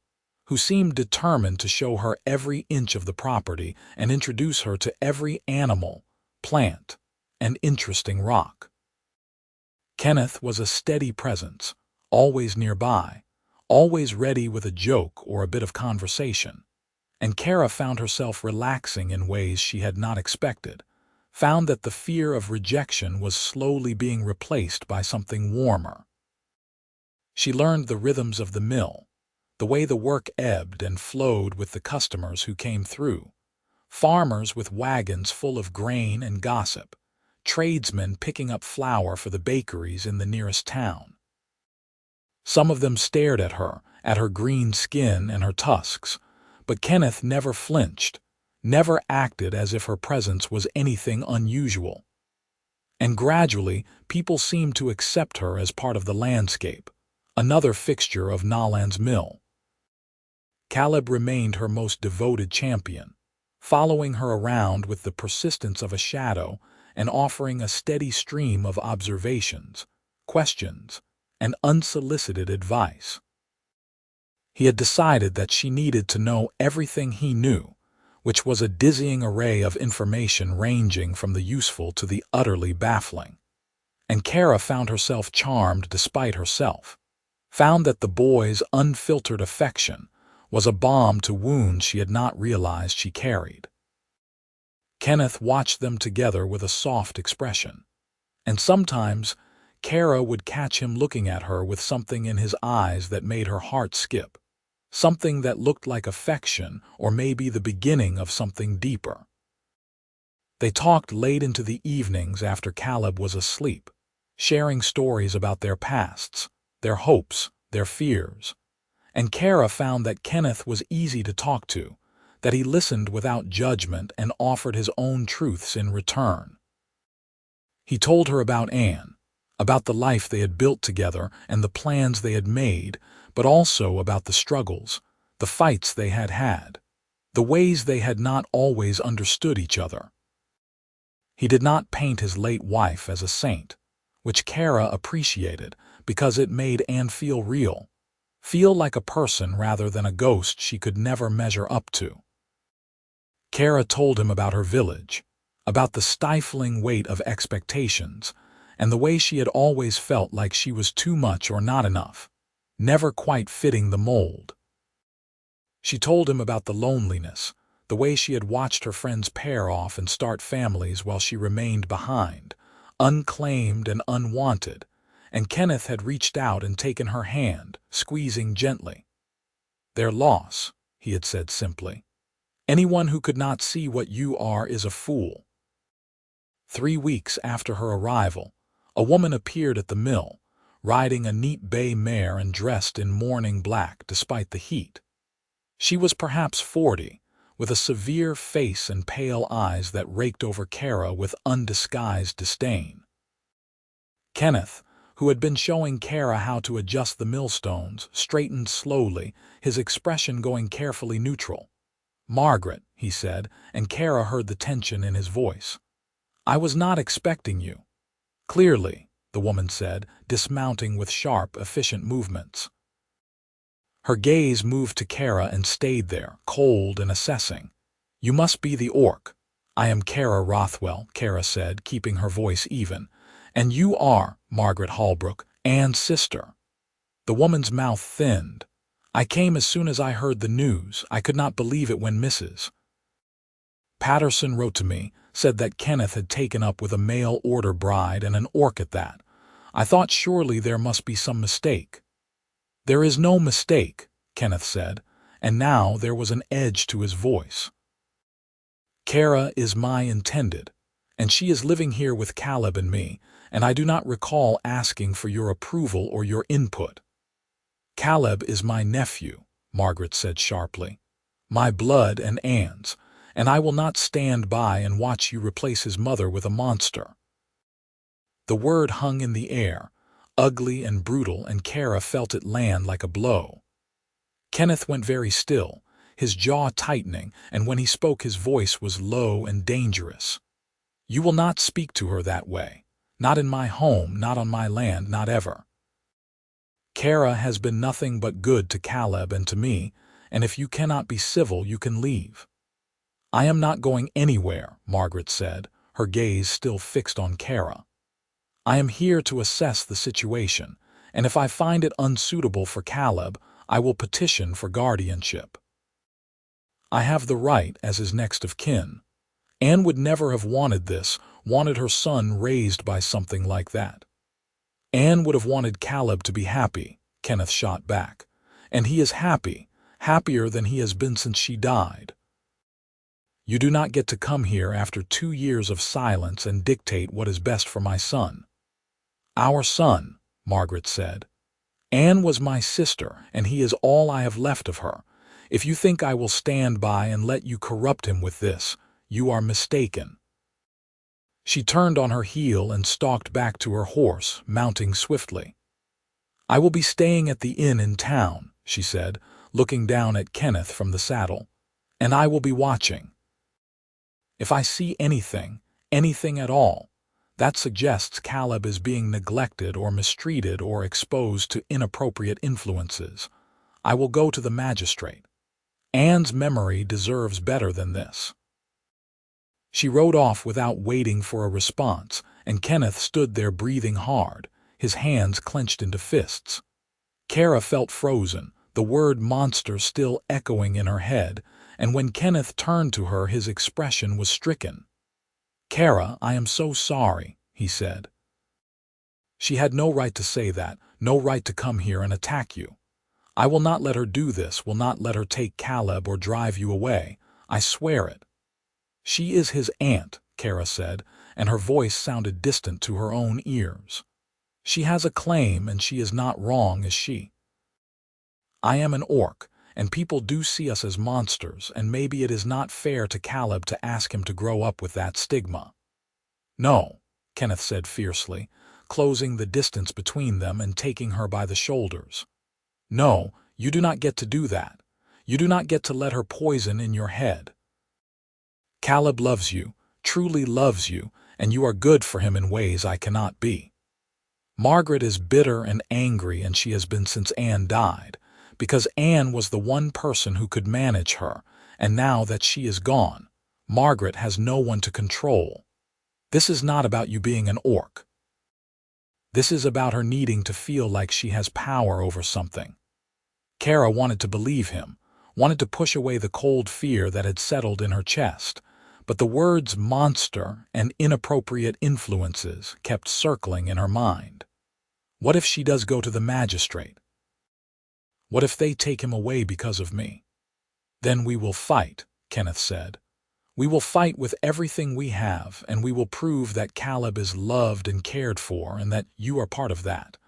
who seemed determined to show her every inch of the property and introduce her to every animal, plant, and interesting rock. Kenneth was a steady presence, always nearby, always ready with a joke or a bit of conversation, and Kerra found herself relaxing in ways she had not expected, found that the fear of rejection was slowly being replaced by something warmer. She learned the rhythms of the mill, the way the work ebbed and flowed with the customers who came through, farmers with wagons full of grain and gossip, tradesmen picking up flour for the bakeries in the nearest town. Some of them stared at her green skin and her tusks, but Kenneth never flinched, never acted as if her presence was anything unusual. And gradually, people seemed to accept her as part of the landscape, another fixture of Nolan's mill. Caleb remained her most devoted champion, following her around with the persistence of a shadow and offering a steady stream of observations, questions, and unsolicited advice. He had decided that she needed to know everything he knew, which was a dizzying array of information ranging from the useful to the utterly baffling. And Kerra found herself charmed despite herself, found that the boy's unfiltered affection was a balm to wounds she had not realized she carried. Kenneth watched them together with a soft expression, and sometimes Kerra would catch him looking at her with something in his eyes that made her heart skip, something that looked like affection or maybe the beginning of something deeper. They talked late into the evenings after Caleb was asleep, sharing stories about their pasts, their hopes, their fears. And Kerra found that Kenneth was easy to talk to, that he listened without judgment and offered his own truths in return. He told her about Anne, about the life they had built together and the plans they had made, but also about the struggles, the fights they had had, the ways they had not always understood each other. He did not paint his late wife as a saint, which Kerra appreciated because it made Anne feel real, feel like a person rather than a ghost she could never measure up to. Kerra told him about her village, about the stifling weight of expectations, and the way she had always felt like she was too much or not enough, never quite fitting the mold. She told him about the loneliness, the way she had watched her friends pair off and start families while she remained behind, unclaimed and unwanted, and Kenneth had reached out and taken her hand, squeezing gently. "Their loss," he had said simply. "Anyone who could not see what you are is a fool." 3 weeks after her arrival, a woman appeared at the mill, riding a neat bay mare and dressed in mourning black despite the heat. She was perhaps 40, with a severe face and pale eyes that raked over Kerra with undisguised disdain. Kenneth, who had been showing Kerra how to adjust the millstones, straightened slowly, his expression going carefully neutral. "Margaret," he said, and Kerra heard the tension in his voice. "I was not expecting you." "Clearly," the woman said, dismounting with sharp, efficient movements. Her gaze moved to Kerra and stayed there, cold and assessing. "You must be the orc." "I am Kerra Rothwell," Kerra said, keeping her voice even. "And you are Margaret Holbrook, Anne's sister." The woman's mouth thinned. "I came as soon as I heard the news. I could not believe it when Mrs. Patterson wrote to me, said that Kenneth had taken up with a mail-order bride and an orc at that. I thought surely there must be some mistake." "There is no mistake," Kenneth said, and now there was an edge to his voice. "Kerra is my intended, and she is living here with Caleb and me, and I do not recall asking for your approval or your input." "Caleb is my nephew," Margaret said sharply. "My blood and Anne's, and I will not stand by and watch you replace his mother with a monster." The word hung in the air, ugly and brutal, and Kerra felt it land like a blow. Kenneth went very still, his jaw tightening, and when he spoke his voice was low and dangerous. "You will not speak to her that way. Not in my home, not on my land, not ever. Kerra has been nothing but good to Caleb and to me, and if you cannot be civil, you can leave." "I am not going anywhere," Margaret said, her gaze still fixed on Kerra. "I am here to assess the situation, and if I find it unsuitable for Caleb, I will petition for guardianship. I have the right as his next of kin. Anne would never have wanted this, wanted her son raised by something like that." "Anne would have wanted Caleb to be happy," Kenneth shot back. "And he is happy, happier than he has been since she died. You do not get to come here after 2 years of silence and dictate what is best for my son." "Our son," Margaret said. "Anne was my sister, and he is all I have left of her. If you think I will stand by and let you corrupt him with this, you are mistaken." She turned on her heel and stalked back to her horse, mounting swiftly. "I will be staying at the inn in town," she said, looking down at Kenneth from the saddle, "and I will be watching. If I see anything, anything at all, That suggests Caleb is being neglected or mistreated or exposed to inappropriate influences. I will go to the magistrate. Anne's memory deserves better than this." She rode off without waiting for a response, and Kenneth stood there breathing hard, his hands clenched into fists. Kerra felt frozen, the word monster still echoing in her head, and when Kenneth turned to her his expression was stricken. "Kerra, I am so sorry," he said. "She had no right to say that, no right to come here and attack you. I will not let her do this, will not let her take Caleb or drive you away. I swear it." "She is his aunt," Kerra said, and her voice sounded distant to her own ears. "She has a claim, and she is not wrong, is she? I am an orc, and people do see us as monsters, and maybe it is not fair to Caleb to ask him to grow up with that stigma." "No," Kenneth said fiercely, closing the distance between them and taking her by the shoulders. "No, you do not get to do that. You do not get to let her poison in your head. Caleb loves you, truly loves you, and you are good for him in ways I cannot be. Margaret is bitter and angry, and she has been since Anne died, because Anne was the one person who could manage her, and now that she is gone, Margaret has no one to control. This is not about you being an orc. This is about her needing to feel like she has power over something." Kerra wanted to believe him, wanted to push away the cold fear that had settled in her chest, but the words monster and inappropriate influences kept circling in her mind. What if she does go to the magistrate? What if they take him away because of me? "Then we will fight," Kenneth said. "We will fight with everything we have, and we will prove that Caleb is loved and cared for, and that you are part of that.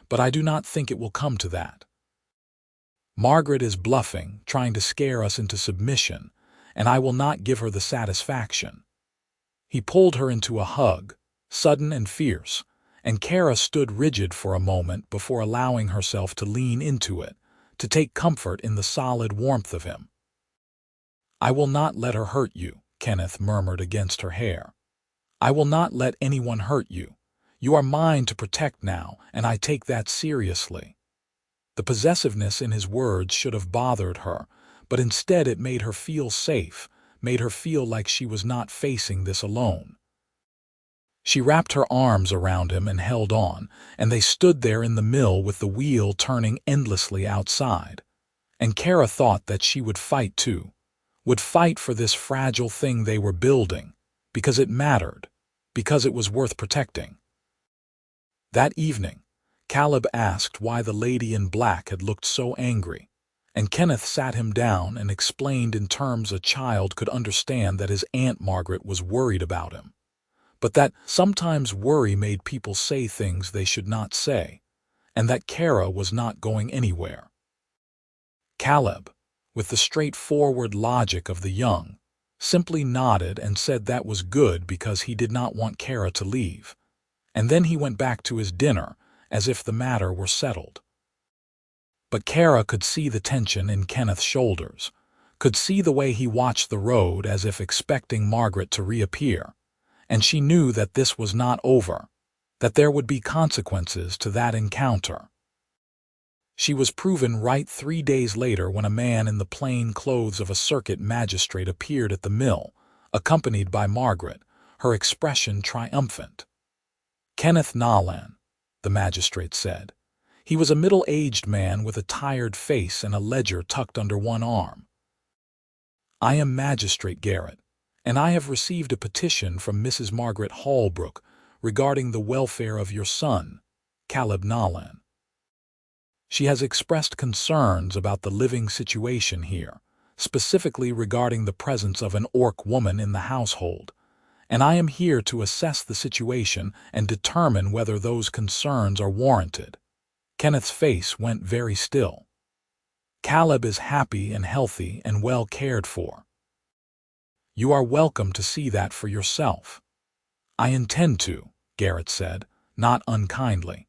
But I do not think it will come to that. Margaret is bluffing, trying to scare us into submission, and I will not give her the satisfaction." He pulled her into a hug, sudden and fierce, and Kerra stood rigid for a moment before allowing herself to lean into it, to take comfort in the solid warmth of him. "I will not let her hurt you," Kenneth murmured against her hair. "I will not let anyone hurt you. You are mine to protect now, and I take that seriously." The possessiveness in his words should have bothered her, but instead it made her feel safe, made her feel like she was not facing this alone. She wrapped her arms around him and held on, and they stood there in the mill with the wheel turning endlessly outside. And Kerra thought that she would fight too, would fight for this fragile thing they were building, because it mattered, because it was worth protecting. That evening, Caleb asked why the lady in black had looked so angry, and Kenneth sat him down and explained in terms a child could understand that his Aunt Margaret was worried about him, but that sometimes worry made people say things they should not say, and that Kerra was not going anywhere. Caleb, with the straightforward logic of the young, simply nodded and said that was good because he did not want Kerra to leave, and then he went back to his dinner as if the matter were settled. But Kerra could see the tension in Kenneth's shoulders, could see the way he watched the road as if expecting Margaret to reappear, and she knew that this was not over, that there would be consequences to that encounter. She was proven right 3 days later when a man in the plain clothes of a circuit magistrate appeared at the mill, accompanied by Margaret, her expression triumphant. "Kenneth Nolan," the magistrate said. He was a middle-aged man with a tired face and a ledger tucked under one arm. "I am Magistrate Garrett, and I have received a petition from Mrs. Margaret Holbrook regarding the welfare of your son, Caleb Nolan. She has expressed concerns about the living situation here, specifically regarding the presence of an orc woman in the household, and I am here to assess the situation and determine whether those concerns are warranted." Kenneth's face went very still. "Caleb is happy and healthy and well cared for. You are welcome to see that for yourself." "I intend to," Garrett said, not unkindly.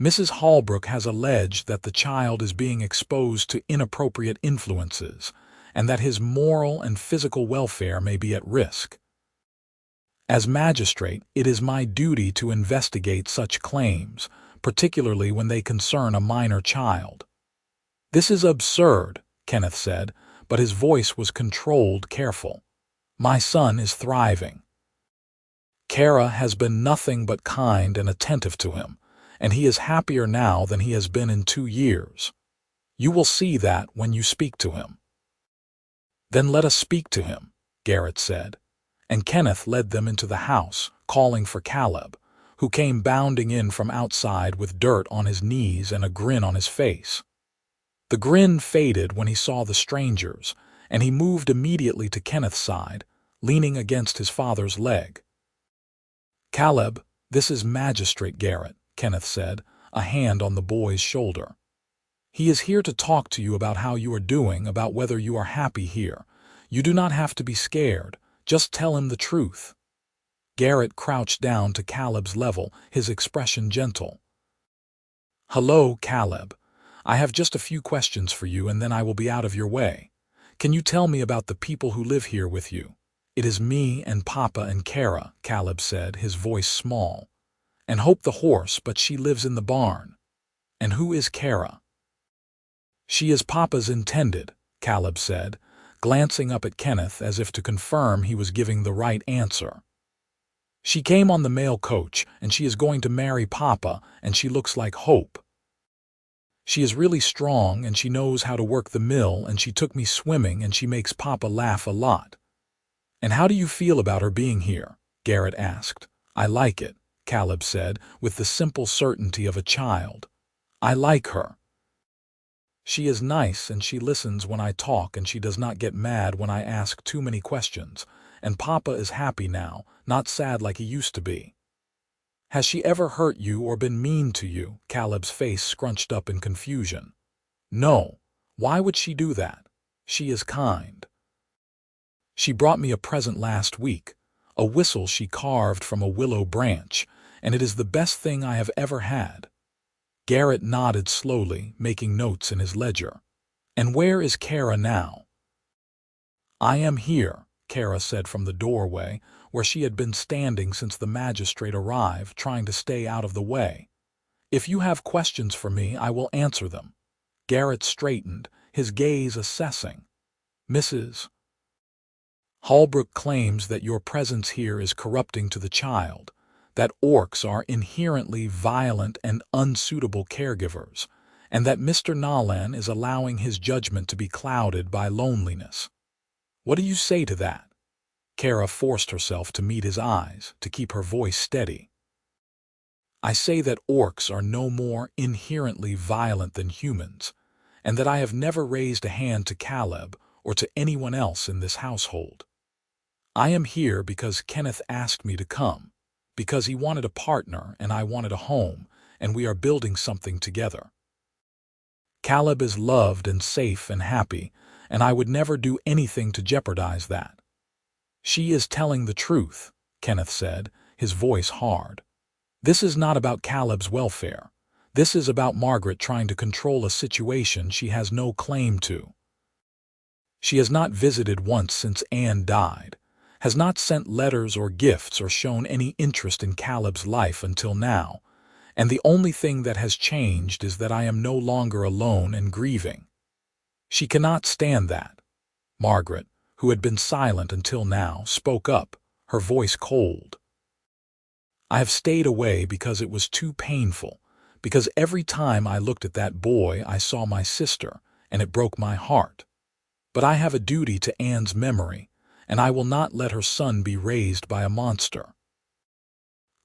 "Mrs. Holbrook has alleged that the child is being exposed to inappropriate influences and that his moral and physical welfare may be at risk." As magistrate, it is my duty to investigate such claims, particularly when they concern a minor child. This is absurd, Kenneth said, but his voice was controlled, careful. My son is thriving. Kerra has been nothing but kind and attentive to him, and he is happier now than he has been in 2 years. You will see that when you speak to him. Then let us speak to him, Garrett said, and Kenneth led them into the house, calling for Caleb, who came bounding in from outside with dirt on his knees and a grin on his face. The grin faded when he saw the strangers, and he moved immediately to Kenneth's side, leaning against his father's leg. Caleb, this is Magistrate Garrett, Kenneth said, a hand on the boy's shoulder. He is here to talk to you about how you are doing, about whether you are happy here. You do not have to be scared. Just tell him the truth. Garrett crouched down to Caleb's level, his expression gentle. Hello, Caleb. I have just a few questions for you and then I will be out of your way. Can you tell me about the people who live here with you? It is me and Papa and Kerra, Caleb said, his voice small. And Hope the horse, but she lives in the barn. And who is Kerra? She is Papa's intended, Caleb said, glancing up at Kenneth as if to confirm he was giving the right answer. She came on the mail coach, and she is going to marry Papa, and she looks like Hope. She is really strong, and she knows how to work the mill, and she took me swimming, and she makes Papa laugh a lot. And how do you feel about her being here? Garrett asked. I like it, Caleb said, with the simple certainty of a child. I like her. She is nice and she listens when I talk and she does not get mad when I ask too many questions, and Papa is happy now, not sad like he used to be. Has she ever hurt you or been mean to you? Caleb's face scrunched up in confusion. No. Why would she do that? She is kind. She brought me a present last week, a whistle she carved from a willow branch, and it is the best thing I have ever had. Garrett nodded slowly, making notes in his ledger. And where is Kerra now? I am here, Kerra said from the doorway, where she had been standing since the magistrate arrived, trying to stay out of the way. If you have questions for me, I will answer them. Garrett straightened, his gaze assessing. Mrs. Holbrook claims that your presence here is corrupting to the child, that orcs are inherently violent and unsuitable caregivers, and that Mr. Nolan is allowing his judgment to be clouded by loneliness. What do you say to that? Kerra forced herself to meet his eyes, to keep her voice steady. I say that orcs are no more inherently violent than humans, and that I have never raised a hand to Caleb or to anyone else in this household. I am here because Kenneth asked me to come, because he wanted a partner and I wanted a home, and we are building something together. Caleb is loved and safe and happy, and I would never do anything to jeopardize that. She is telling the truth, Kenneth said, his voice hard. This is not about Caleb's welfare. This is about Margaret trying to control a situation she has no claim to. She has not visited once since Anne died, has not sent letters or gifts or shown any interest in Caleb's life until now, and the only thing that has changed is that I am no longer alone and grieving. She cannot stand that. Margaret, who had been silent until now, spoke up, her voice cold. I have stayed away because it was too painful, because every time I looked at that boy I saw my sister, and it broke my heart. But I have a duty to Anne's memory, and I will not let her son be raised by a monster.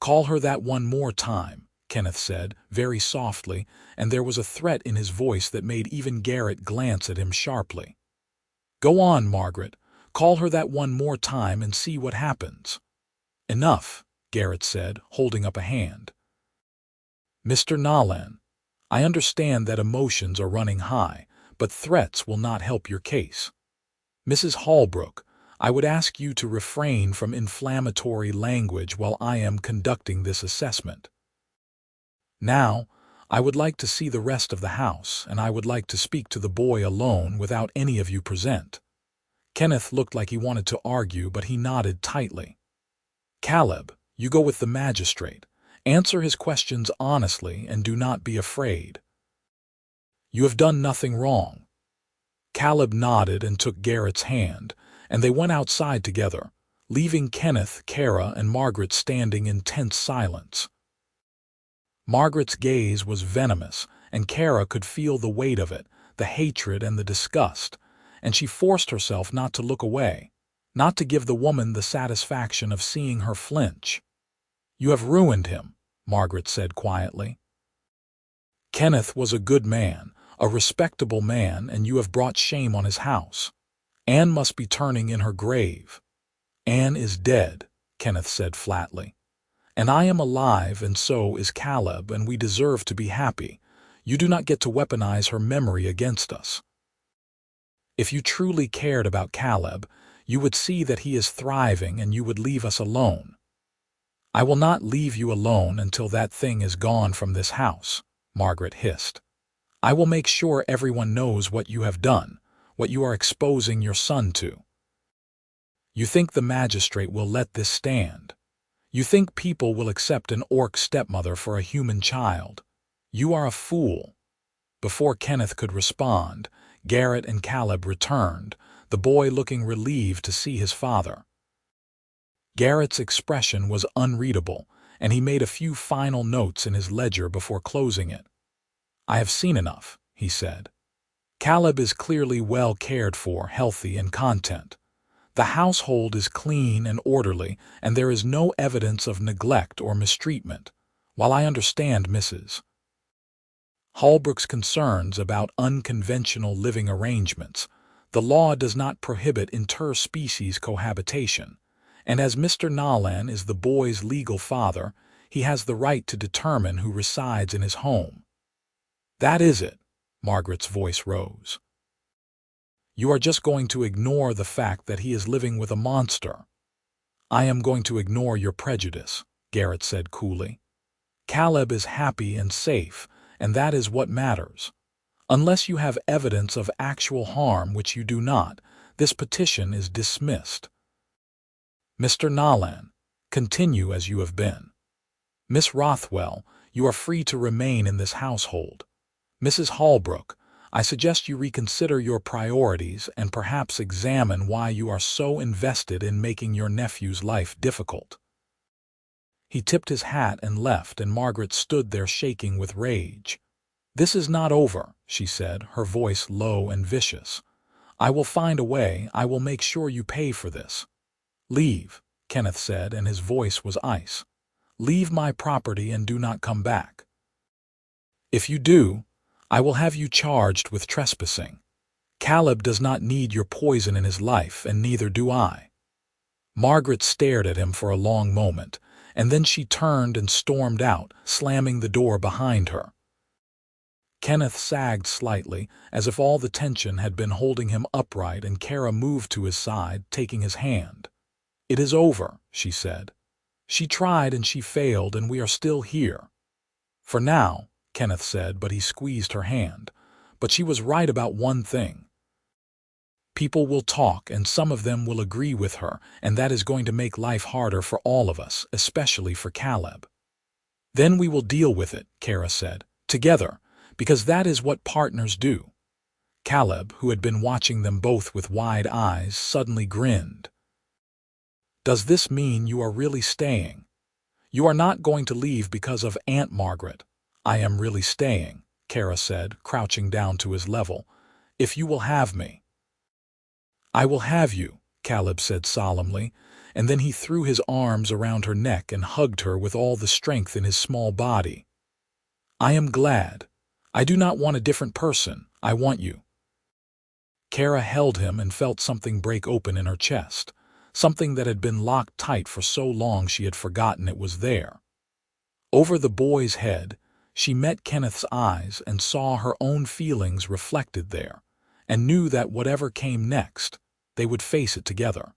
Call her that one more time, Kenneth said, very softly, and there was a threat in his voice that made even Garrett glance at him sharply. Go on, Margaret. Call her that one more time and see what happens. Enough, Garrett said, holding up a hand. Mr. Nolan, I understand that emotions are running high, but threats will not help your case. Mrs. Holbrook, I would ask you to refrain from inflammatory language while I am conducting this assessment. Now, I would like to see the rest of the house, and I would like to speak to the boy alone without any of you present. Kenneth looked like he wanted to argue, but he nodded tightly. Caleb, you go with the magistrate. Answer his questions honestly and do not be afraid. You have done nothing wrong. Caleb nodded and took Garrett's hand, and they went outside together, leaving Kenneth, Kerra, and Margaret standing in tense silence. Margaret's gaze was venomous, and Kerra could feel the weight of it, the hatred and the disgust, and she forced herself not to look away, not to give the woman the satisfaction of seeing her flinch. You have ruined him, Margaret said quietly. Kenneth was a good man, a respectable man, and you have brought shame on his house. Anne must be turning in her grave. Anne is dead, Kenneth said flatly. And I am alive, and so is Caleb, and we deserve to be happy. You do not get to weaponize her memory against us. If you truly cared about Caleb, you would see that he is thriving and you would leave us alone. I will not leave you alone until that thing is gone from this house, Margaret hissed. I will make sure everyone knows what you have done, what you are exposing your son to. You think the magistrate will let this stand? You think people will accept an orc stepmother for a human child? You are a fool. Before Kenneth could respond, Garrett and Caleb returned, the boy looking relieved to see his father. Garrett's expression was unreadable, and he made a few final notes in his ledger before closing it. I have seen enough, he said. Caleb is clearly well cared for, healthy, and content. The household is clean and orderly, and there is no evidence of neglect or mistreatment, while I understand Mrs. Holbrook's concerns about unconventional living arrangements. The law does not prohibit interspecies cohabitation, and as Mr. Nolan is the boy's legal father, he has the right to determine who resides in his home. That is it, Margaret's voice rose. You are just going to ignore the fact that he is living with a monster. I am going to ignore your prejudice, Garrett said coolly. Caleb is happy and safe, and that is what matters. Unless you have evidence of actual harm, which you do not, this petition is dismissed. Mr. Nolan, continue as you have been. Miss Rothwell, you are free to remain in this household. Mrs. Holbrook, I suggest you reconsider your priorities and perhaps examine why you are so invested in making your nephew's life difficult. He tipped his hat and left, and Margaret stood there shaking with rage. This is not over, she said, her voice low and vicious. I will find a way. I will make sure you pay for this. Leave, Kenneth said, and his voice was ice. Leave my property and do not come back. If you do, I will have you charged with trespassing. Caleb does not need your poison in his life, and neither do I. Margaret stared at him for a long moment, and then she turned and stormed out, slamming the door behind her. Kenneth sagged slightly, as if all the tension had been holding him upright, and Kerra moved to his side, taking his hand. It is over, she said. She tried and she failed, and we are still here. For now, Kenneth said, but he squeezed her hand. But she was right about one thing. People will talk, and some of them will agree with her, and that is going to make life harder for all of us, especially for Caleb. Then we will deal with it, Kerra said, together, because that is what partners do. Caleb, who had been watching them both with wide eyes, suddenly grinned. Does this mean you are really staying? You are not going to leave because of Aunt Margaret. I am really staying, Kerra said, crouching down to his level. If you will have me. I will have you, Caleb said solemnly, and then he threw his arms around her neck and hugged her with all the strength in his small body. I am glad. I do not want a different person. I want you. Kerra held him and felt something break open in her chest, something that had been locked tight for so long she had forgotten it was there. Over the boy's head, she met Kenneth's eyes and saw her own feelings reflected there, and knew that whatever came next, they would face it together.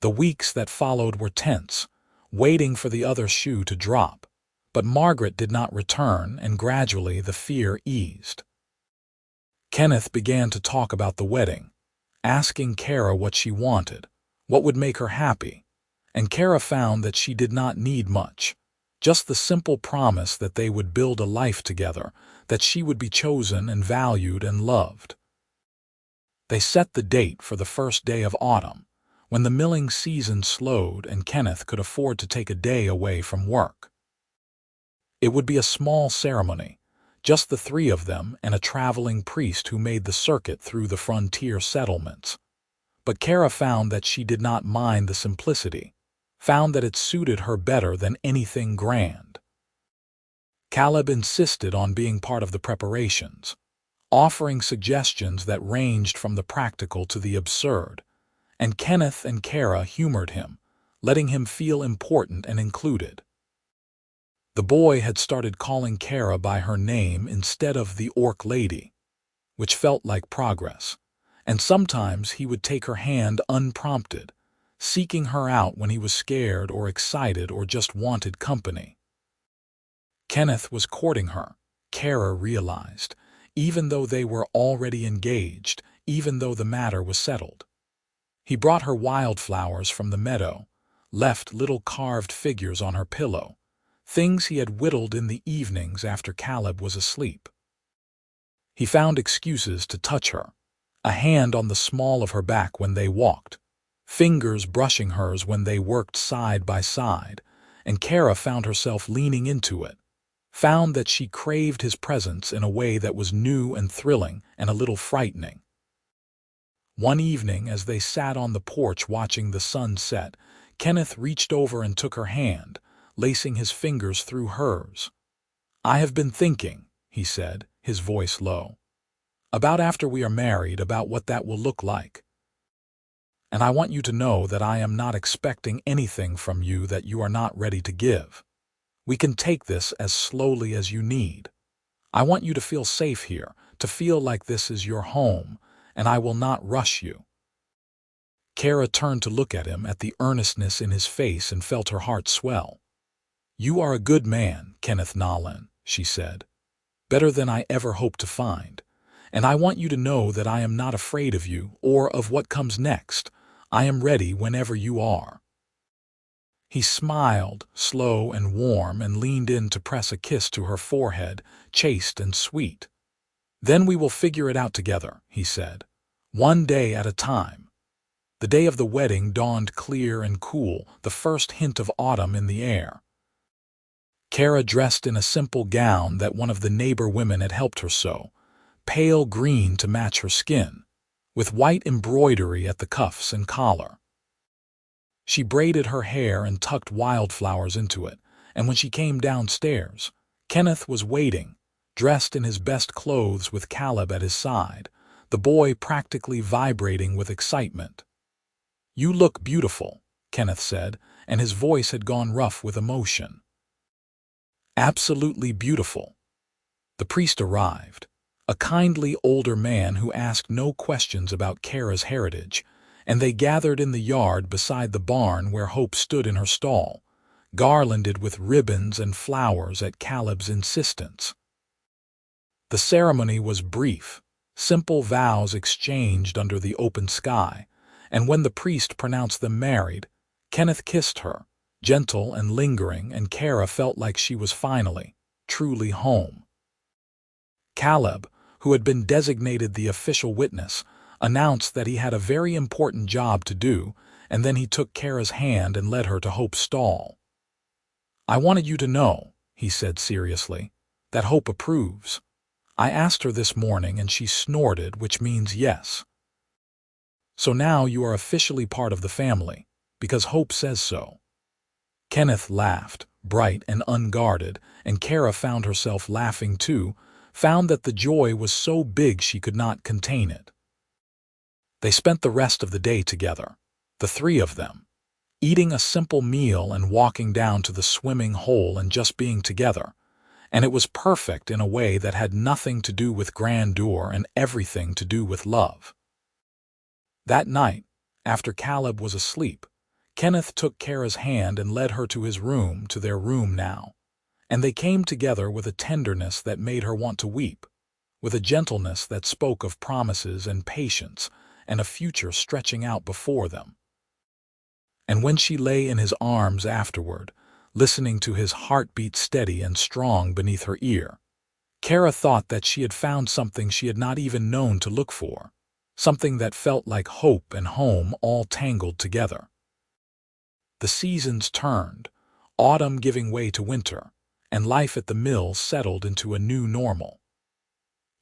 The weeks that followed were tense, waiting for the other shoe to drop, but Margaret did not return, and gradually the fear eased. Kenneth began to talk about the wedding, asking Kerra what she wanted, what would make her happy, And Kerra found that she did not need much. Just the simple promise that they would build a life together, that she would be chosen and valued and loved. They set the date for the first day of autumn, when the milling season slowed and Kenneth could afford to take a day away from work. It would be a small ceremony, just the three of them and a traveling priest who made the circuit through the frontier settlements. But Kerra found that she did not mind the simplicity, found that it suited her better than anything grand. Caleb insisted on being part of the preparations, offering suggestions that ranged from the practical to the absurd, and Kenneth and Kerra humored him, letting him feel important and included. The boy had started calling Kerra by her name instead of the Orc Lady, which felt like progress, and sometimes he would take her hand unprompted, seeking her out when he was scared or excited or just wanted company. Kenneth was courting her, Kerra realized, even though they were already engaged, even though the matter was settled. He brought her wildflowers from the meadow, left little carved figures on her pillow, things he had whittled in the evenings after Caleb was asleep. He found excuses to touch her, a hand on the small of her back when they walked, fingers brushing hers when they worked side by side, and Kerra found herself leaning into it, found that she craved his presence in a way that was new and thrilling and a little frightening. One evening, as they sat on the porch watching the sun set, Kenneth reached over and took her hand, lacing his fingers through hers. "I have been thinking," he said, his voice low, "about after we are married, about what that will look like. And I want you to know that I am not expecting anything from you that you are not ready to give. We can take this as slowly as you need. I want you to feel safe here, to feel like this is your home, and I will not rush you." Kerra turned to look at him, at the earnestness in his face, and felt her heart swell. "You are a good man, Kenneth Nolan," she said, "better than I ever hoped to find. And I want you to know that I am not afraid of you or of what comes next. I am ready whenever you are." He smiled, slow and warm, and leaned in to press a kiss to her forehead, chaste and sweet. "Then we will figure it out together," he said, "one day at a time." The day of the wedding dawned clear and cool, the first hint of autumn in the air. Kerra dressed in a simple gown that one of the neighbor women had helped her sew, pale green to match her skin, with white embroidery at the cuffs and collar. She braided her hair and tucked wildflowers into it, and when she came downstairs, Kenneth was waiting, dressed in his best clothes with Caleb at his side, the boy practically vibrating with excitement. "You look beautiful," Kenneth said, and his voice had gone rough with emotion. "Absolutely beautiful." The priest arrived, a kindly older man who asked no questions about Kerra's heritage, and they gathered in the yard beside the barn where Hope stood in her stall, garlanded with ribbons and flowers at Caleb's insistence. The ceremony was brief, simple vows exchanged under the open sky, and when the priest pronounced them married, Kenneth kissed her, gentle and lingering, and Kerra felt like she was finally, truly home. Caleb, who had been designated the official witness, announced that he had a very important job to do, and then he took Kerra's hand and led her to Hope's stall. "I wanted you to know," he said seriously, "that Hope approves. I asked her this morning and she snorted, which means yes. So now you are officially part of the family, because Hope says so." Kenneth laughed, bright and unguarded, and Kerra found herself laughing too, found that the joy was so big she could not contain it. They spent the rest of the day together, the three of them, eating a simple meal and walking down to the swimming hole and just being together, and it was perfect in a way that had nothing to do with grandeur and everything to do with love. That night, after Caleb was asleep, Kenneth took Kerra's hand and led her to his room, to their room now, and they came together with a tenderness that made her want to weep, with a gentleness that spoke of promises and patience and a future stretching out before them. and when she lay in his arms afterward, listening to his heartbeat steady and strong beneath her ear, Kerra thought that she had found something she had not even known to look for, something that felt like hope and home all tangled together. The seasons turned, autumn giving way to winter, and life at the mill settled into a new normal.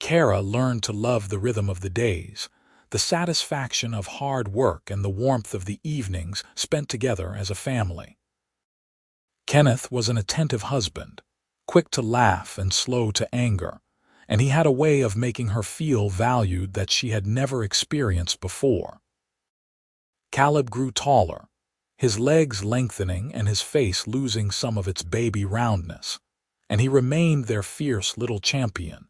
Kerra learned to love the rhythm of the days, the satisfaction of hard work and the warmth of the evenings spent together as a family. Kenneth was an attentive husband, quick to laugh and slow to anger, and he had a way of making her feel valued that she had never experienced before. Caleb grew taller, his legs lengthening and his face losing some of its baby roundness, and he remained their fierce little champion,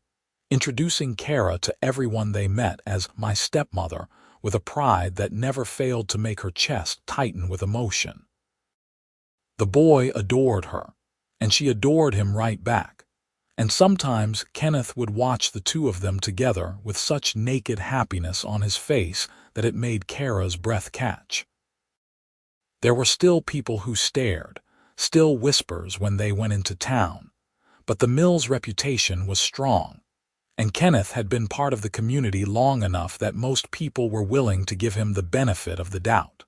introducing Kerra to everyone they met as "my stepmother," with a pride that never failed to make her chest tighten with emotion. The boy adored her, and she adored him right back, and sometimes Kenneth would watch the two of them together with such naked happiness on his face that it made Kerra's breath catch. There were still people who stared, still whispers when they went into town, but the mill's reputation was strong, and Kenneth had been part of the community long enough that most people were willing to give him the benefit of the doubt.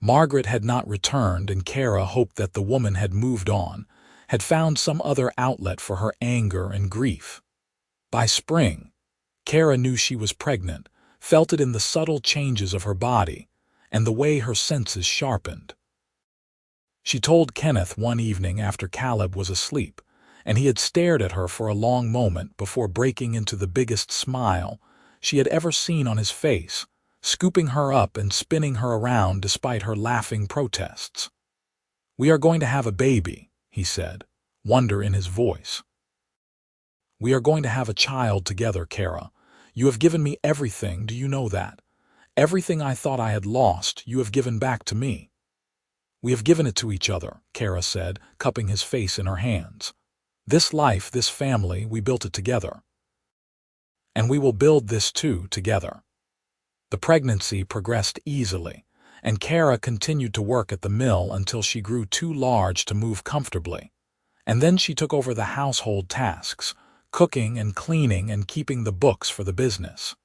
Margaret had not returned, and Kerra hoped that the woman had moved on, had found some other outlet for her anger and grief. By spring, Kerra knew she was pregnant, felt it in the subtle changes of her body, and the way her senses sharpened. She told Kenneth one evening after Caleb was asleep, and he had stared at her for a long moment before breaking into the biggest smile she had ever seen on his face, scooping her up and spinning her around despite her laughing protests. "We are going to have a baby," he said, wonder in his voice. "We are going to have a child together, Kerra. You have given me everything, do you know that? Everything I thought I had lost, you have given back to me." "We have given it to each other," Kerra said, cupping his face in her hands. "This life, this family, we built it together. And we will build this too together." The pregnancy progressed easily, and Kerra continued to work at the mill until she grew too large to move comfortably, and then she took over the household tasks, cooking and cleaning and keeping the books for the business.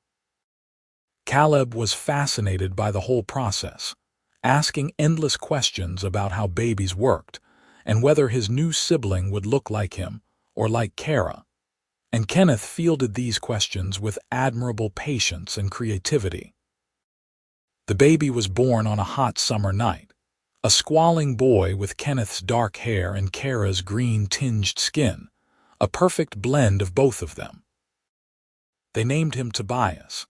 Caleb was fascinated by the whole process, asking endless questions about how babies worked and whether his new sibling would look like him or like Kerra, and Kenneth fielded these questions with admirable patience and creativity. The baby was born on a hot summer night, a squalling boy with Kenneth's dark hair and Kerra's green-tinged skin, a perfect blend of both of them. They named him Tobias,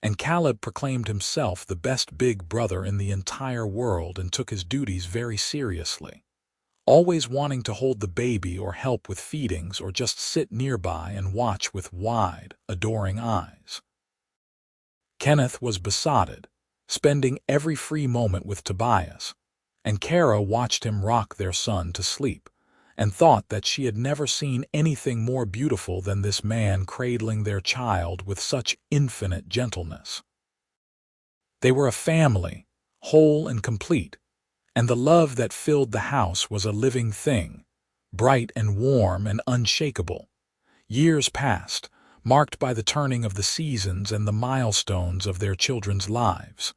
and Caleb proclaimed himself the best big brother in the entire world and took his duties very seriously, always wanting to hold the baby or help with feedings or just sit nearby and watch with wide, adoring eyes. Kenneth was besotted, spending every free moment with Tobias, and Kerra watched him rock their son to sleep, and thought that she had never seen anything more beautiful than this man cradling their child with such infinite gentleness. They were a family, whole and complete, and the love that filled the house was a living thing, bright and warm and unshakable. Years passed, marked by the turning of the seasons and the milestones of their children's lives.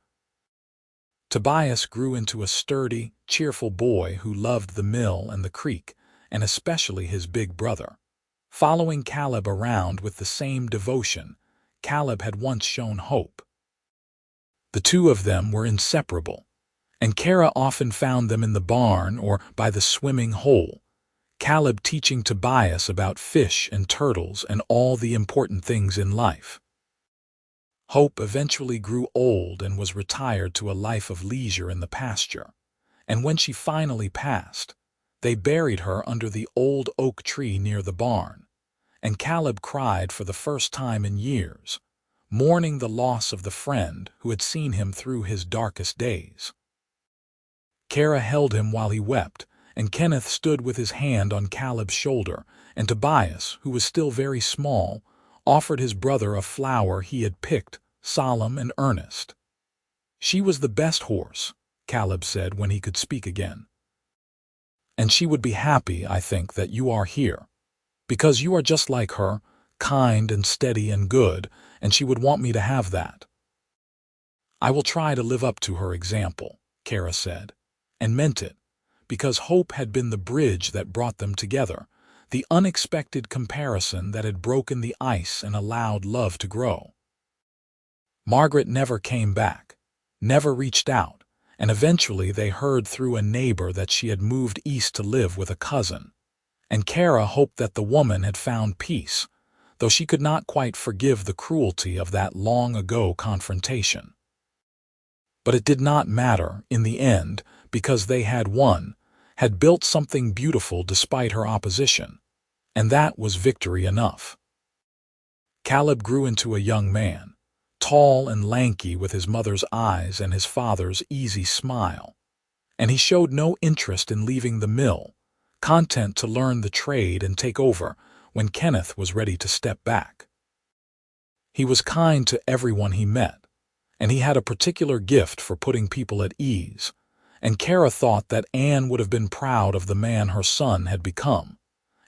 Tobias grew into a sturdy, cheerful boy who loved the mill and the creek, and especially his big brother. Following Caleb around with the same devotion Caleb had once shown Hope. The two of them were inseparable, and Kerra often found them in the barn or by the swimming hole, Caleb teaching Tobias about fish and turtles and all the important things in life. Hope eventually grew old and was retired to a life of leisure in the pasture, and when she finally passed, they buried her under the old oak tree near the barn, and Caleb cried for the first time in years, mourning the loss of the friend who had seen him through his darkest days. Kerra held him while he wept, and Kenneth stood with his hand on Caleb's shoulder, and Tobias, who was still very small, offered his brother a flower he had picked, solemn and earnest. "She was the best horse," Caleb said when he could speak again. "And she would be happy, I think, that you are here. Because you are just like her, kind and steady and good, and she would want me to have that." "I will try to live up to her example," Kerra said, and meant it, because hope had been the bridge that brought them together, the unexpected comparison that had broken the ice and allowed love to grow. Margaret never came back, never reached out, and eventually they heard through a neighbor that she had moved east to live with a cousin, and Kerra hoped that the woman had found peace, though she could not quite forgive the cruelty of that long-ago confrontation. But it did not matter, in the end, because they had won, had built something beautiful despite her opposition, and that was victory enough. Caleb grew into a young man, tall and lanky with his mother's eyes and his father's easy smile, and he showed no interest in leaving the mill, content to learn the trade and take over when Kenneth was ready to step back. He was kind to everyone he met, and he had a particular gift for putting people at ease, and Kerra thought that Anne would have been proud of the man her son had become,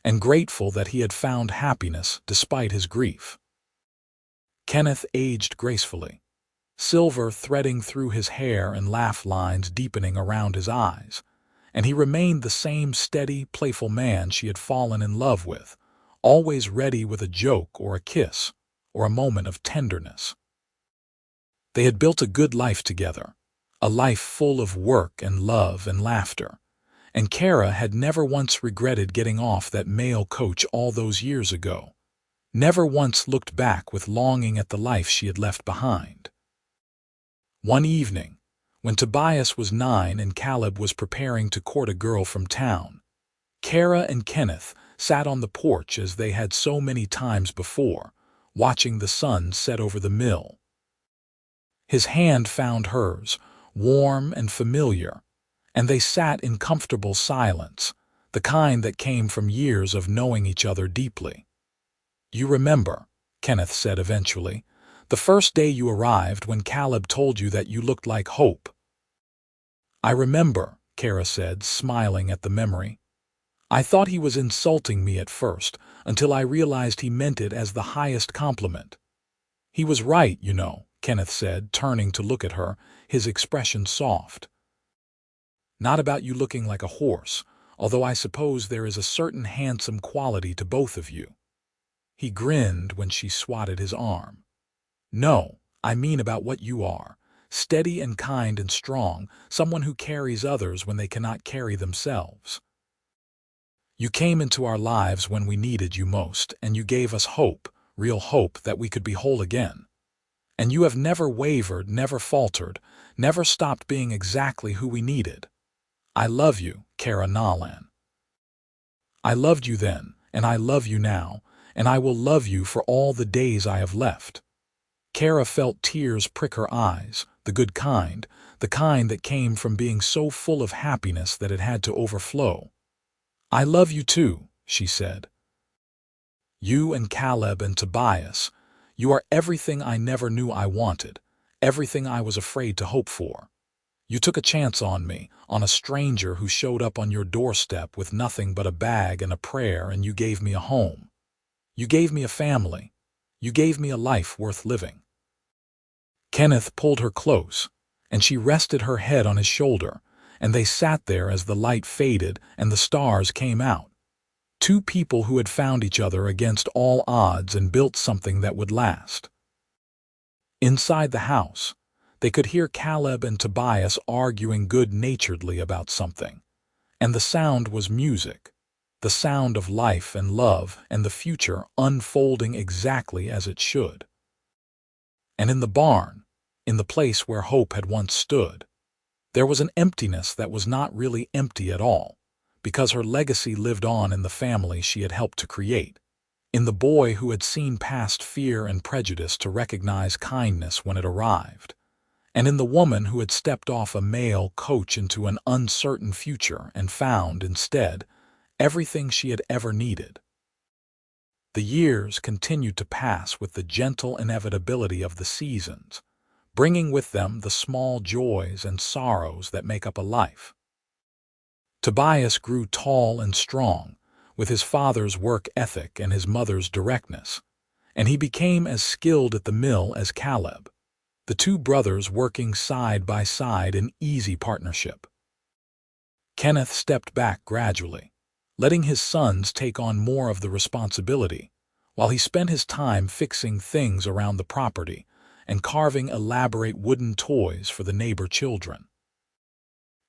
and grateful that he had found happiness despite his grief. Kenneth aged gracefully, silver threading through his hair and laugh lines deepening around his eyes, and he remained the same steady, playful man she had fallen in love with, always ready with a joke or a kiss or a moment of tenderness. They had built a good life together, a life full of work and love and laughter, and Kerra had never once regretted getting off that mail coach all those years ago, never once looked back with longing at the life she had left behind. One evening, when Tobias was 9 and Caleb was preparing to court a girl from town, Kerra and Kenneth sat on the porch as they had so many times before, watching the sun set over the mill. His hand found hers, warm and familiar, and they sat in comfortable silence, the kind that came from years of knowing each other deeply. "You remember," Kenneth said eventually, "the first day you arrived when Caleb told you that you looked like hope." "I remember," Kerra said, smiling at the memory. "I thought he was insulting me at first, until I realized he meant it as the highest compliment." "He was right, you know," Kenneth said, turning to look at her, his expression soft. "Not about you looking like a horse, although I suppose there is a certain handsome quality to both of you." He grinned when she swatted his arm. "No, I mean about what you are, steady and kind and strong, someone who carries others when they cannot carry themselves. You came into our lives when we needed you most, and you gave us hope, real hope that we could be whole again. And you have never wavered, never faltered, never stopped being exactly who we needed. I love you, Kerra Nolan. I loved you then, and I love you now, and I will love you for all the days I have left." Kerra felt tears prick her eyes, the good kind, the kind that came from being so full of happiness that it had to overflow. "I love you too," she said. "You and Caleb and Tobias, you are everything I never knew I wanted, everything I was afraid to hope for. You took a chance on me, on a stranger who showed up on your doorstep with nothing but a bag and a prayer, and you gave me a home. You gave me a family. You gave me a life worth living." Kenneth pulled her close, and she rested her head on his shoulder, and they sat there as the light faded and the stars came out. Two people who had found each other against all odds and built something that would last. Inside the house, they could hear Caleb and Tobias arguing good-naturedly about something, and the sound was music, the sound of life and love and the future unfolding exactly as it should. And in the barn, in the place where hope had once stood, there was an emptiness that was not really empty at all, because her legacy lived on in the family she had helped to create, in the boy who had seen past fear and prejudice to recognize kindness when it arrived, and in the woman who had stepped off a mail coach into an uncertain future and found, instead, everything she had ever needed. The years continued to pass with the gentle inevitability of the seasons, bringing with them the small joys and sorrows that make up a life. Tobias grew tall and strong, with his father's work ethic and his mother's directness, and he became as skilled at the mill as Caleb, the two brothers working side by side in easy partnership. Kenneth stepped back gradually, letting his sons take on more of the responsibility, while he spent his time fixing things around the property and carving elaborate wooden toys for the neighbor children.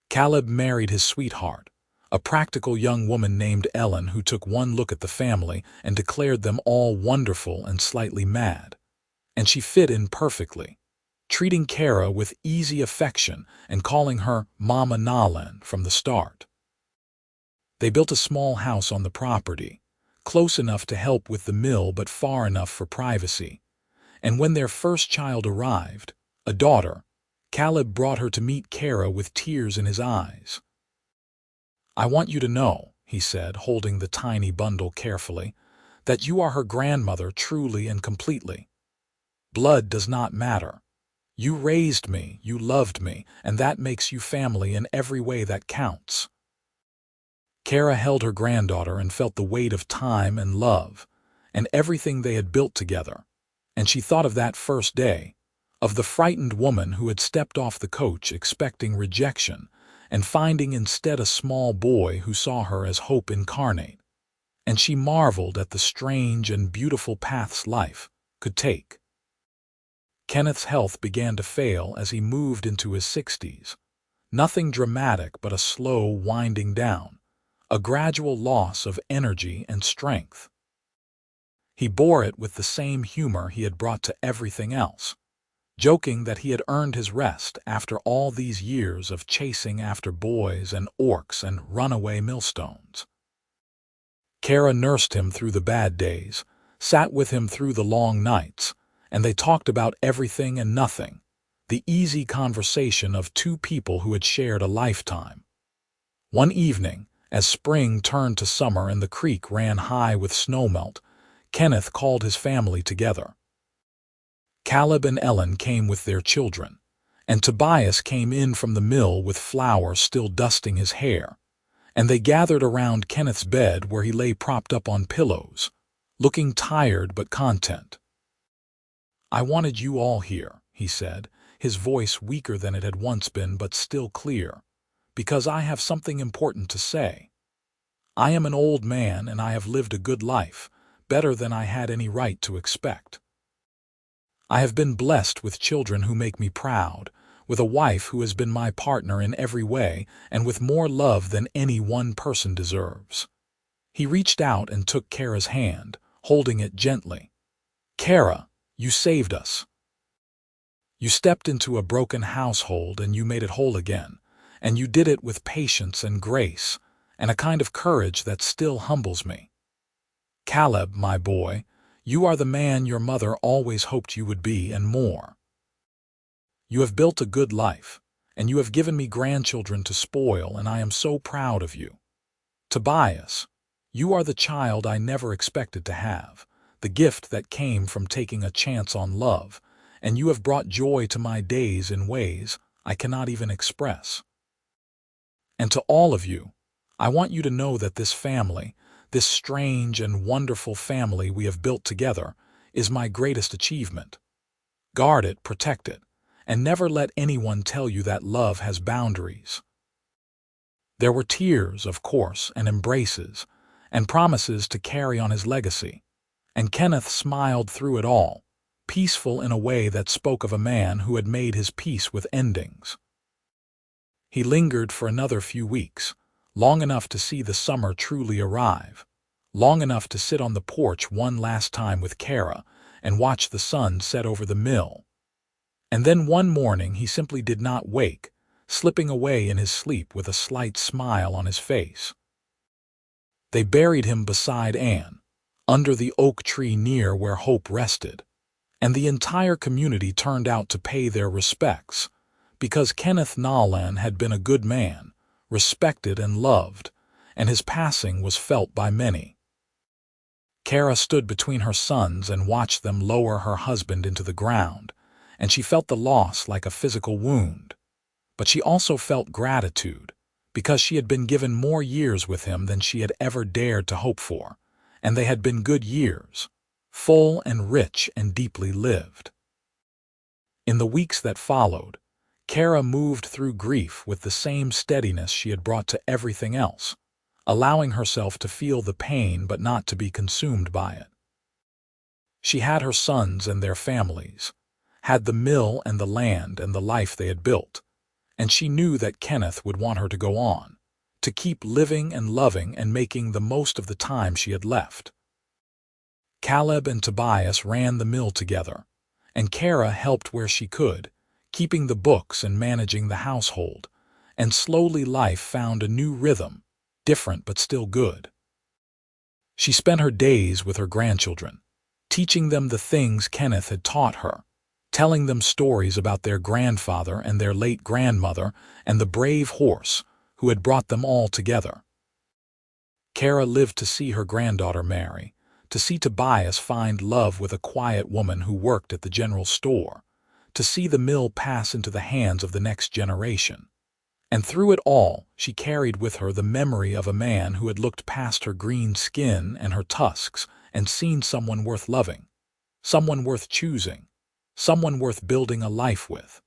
Caleb married his sweetheart, a practical young woman named Ellen, who took one look at the family and declared them all wonderful and slightly mad. And she fit in perfectly, treating Kerra with easy affection and calling her Mama Nalan from the start. They built a small house on the property, close enough to help with the mill but far enough for privacy. And when their first child arrived, a daughter, Caleb brought her to meet Kerra with tears in his eyes. "I want you to know," he said, holding the tiny bundle carefully, "that you are her grandmother truly and completely. Blood does not matter. You raised me, you loved me, and that makes you family in every way that counts." Kerra held her granddaughter and felt the weight of time and love, and everything they had built together, and she thought of that first day, of the frightened woman who had stepped off the coach expecting rejection, and finding instead a small boy who saw her as hope incarnate, and she marveled at the strange and beautiful paths life could take. Kenneth's health began to fail as he moved into his 60s. Nothing dramatic but a slow winding down, a gradual loss of energy and strength. He bore it with the same humor he had brought to everything else, joking that he had earned his rest after all these years of chasing after boys and orcs and runaway millstones. Kerra nursed him through the bad days, sat with him through the long nights, and they talked about everything and nothing, the easy conversation of two people who had shared a lifetime. One evening, as spring turned to summer and the creek ran high with snowmelt, Kenneth called his family together. Caleb and Ellen came with their children, and Tobias came in from the mill with flour still dusting his hair, and they gathered around Kenneth's bed where he lay propped up on pillows, looking tired but content. "I wanted you all here," he said, his voice weaker than it had once been but still clear, "because I have something important to say. I am an old man and I have lived a good life, better than I had any right to expect. I have been blessed with children who make me proud, with a wife who has been my partner in every way, and with more love than any one person deserves." He reached out and took Kerra's hand, holding it gently. "Kerra, you saved us. You stepped into a broken household and you made it whole again, and you did it with patience and grace, and a kind of courage that still humbles me. Caleb, my boy, you are the man your mother always hoped you would be and more. You have built a good life, and you have given me grandchildren to spoil, and I am so proud of you. Tobias, you are the child I never expected to have, the gift that came from taking a chance on love, and you have brought joy to my days in ways I cannot even express. And to all of you, I want you to know that this family, this strange and wonderful family we have built together, is my greatest achievement. Guard it, protect it, and never let anyone tell you that love has boundaries." There were tears, of course, and embraces, and promises to carry on his legacy, and Kenneth smiled through it all, peaceful in a way that spoke of a man who had made his peace with endings. He lingered for another few weeks, long enough to see the summer truly arrive, long enough to sit on the porch one last time with Kerra and watch the sun set over the mill. And then one morning he simply did not wake, slipping away in his sleep with a slight smile on his face. They buried him beside Anne, under the oak tree near where hope rested, and the entire community turned out to pay their respects, because Kenneth Nalan had been a good man, respected and loved, and his passing was felt by many. Kerra stood between her sons and watched them lower her husband into the ground, and she felt the loss like a physical wound. But she also felt gratitude, because she had been given more years with him than she had ever dared to hope for, and they had been good years, full and rich and deeply lived. In the weeks that followed, Kerra moved through grief with the same steadiness she had brought to everything else, allowing herself to feel the pain but not to be consumed by it. She had her sons and their families, had the mill and the land and the life they had built, and she knew that Kenneth would want her to go on, to keep living and loving and making the most of the time she had left. Caleb and Tobias ran the mill together, and Kerra helped where she could, keeping the books and managing the household, and slowly life found a new rhythm, different but still good. She spent her days with her grandchildren, teaching them the things Kenneth had taught her, telling them stories about their grandfather and their late grandmother and the brave horse who had brought them all together. Kerra lived to see her granddaughter marry, to see Tobias find love with a quiet woman who worked at the general store, to see the mill pass into the hands of the next generation. And through it all, she carried with her the memory of a man who had looked past her green skin and her tusks and seen someone worth loving, someone worth choosing, someone worth building a life with.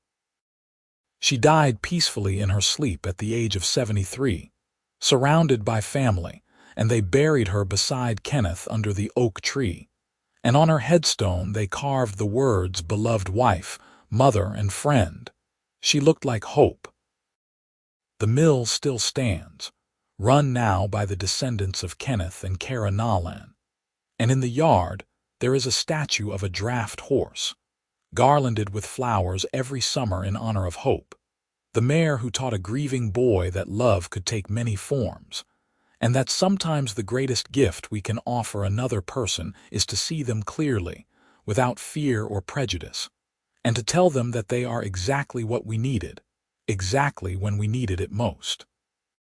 She died peacefully in her sleep at the age of 73, surrounded by family, and they buried her beside Kenneth under the oak tree. And on her headstone they carved the words beloved wife, mother, and friend. She looked like hope. The mill still stands, run now by the descendants of Kenneth and Kerra Rothwell. And in the yard there is a statue of a draft horse, garlanded with flowers every summer in honor of Hope, the mare who taught a grieving boy that love could take many forms, and that sometimes the greatest gift we can offer another person is to see them clearly, without fear or prejudice, and to tell them that they are exactly what we needed, exactly when we needed it most.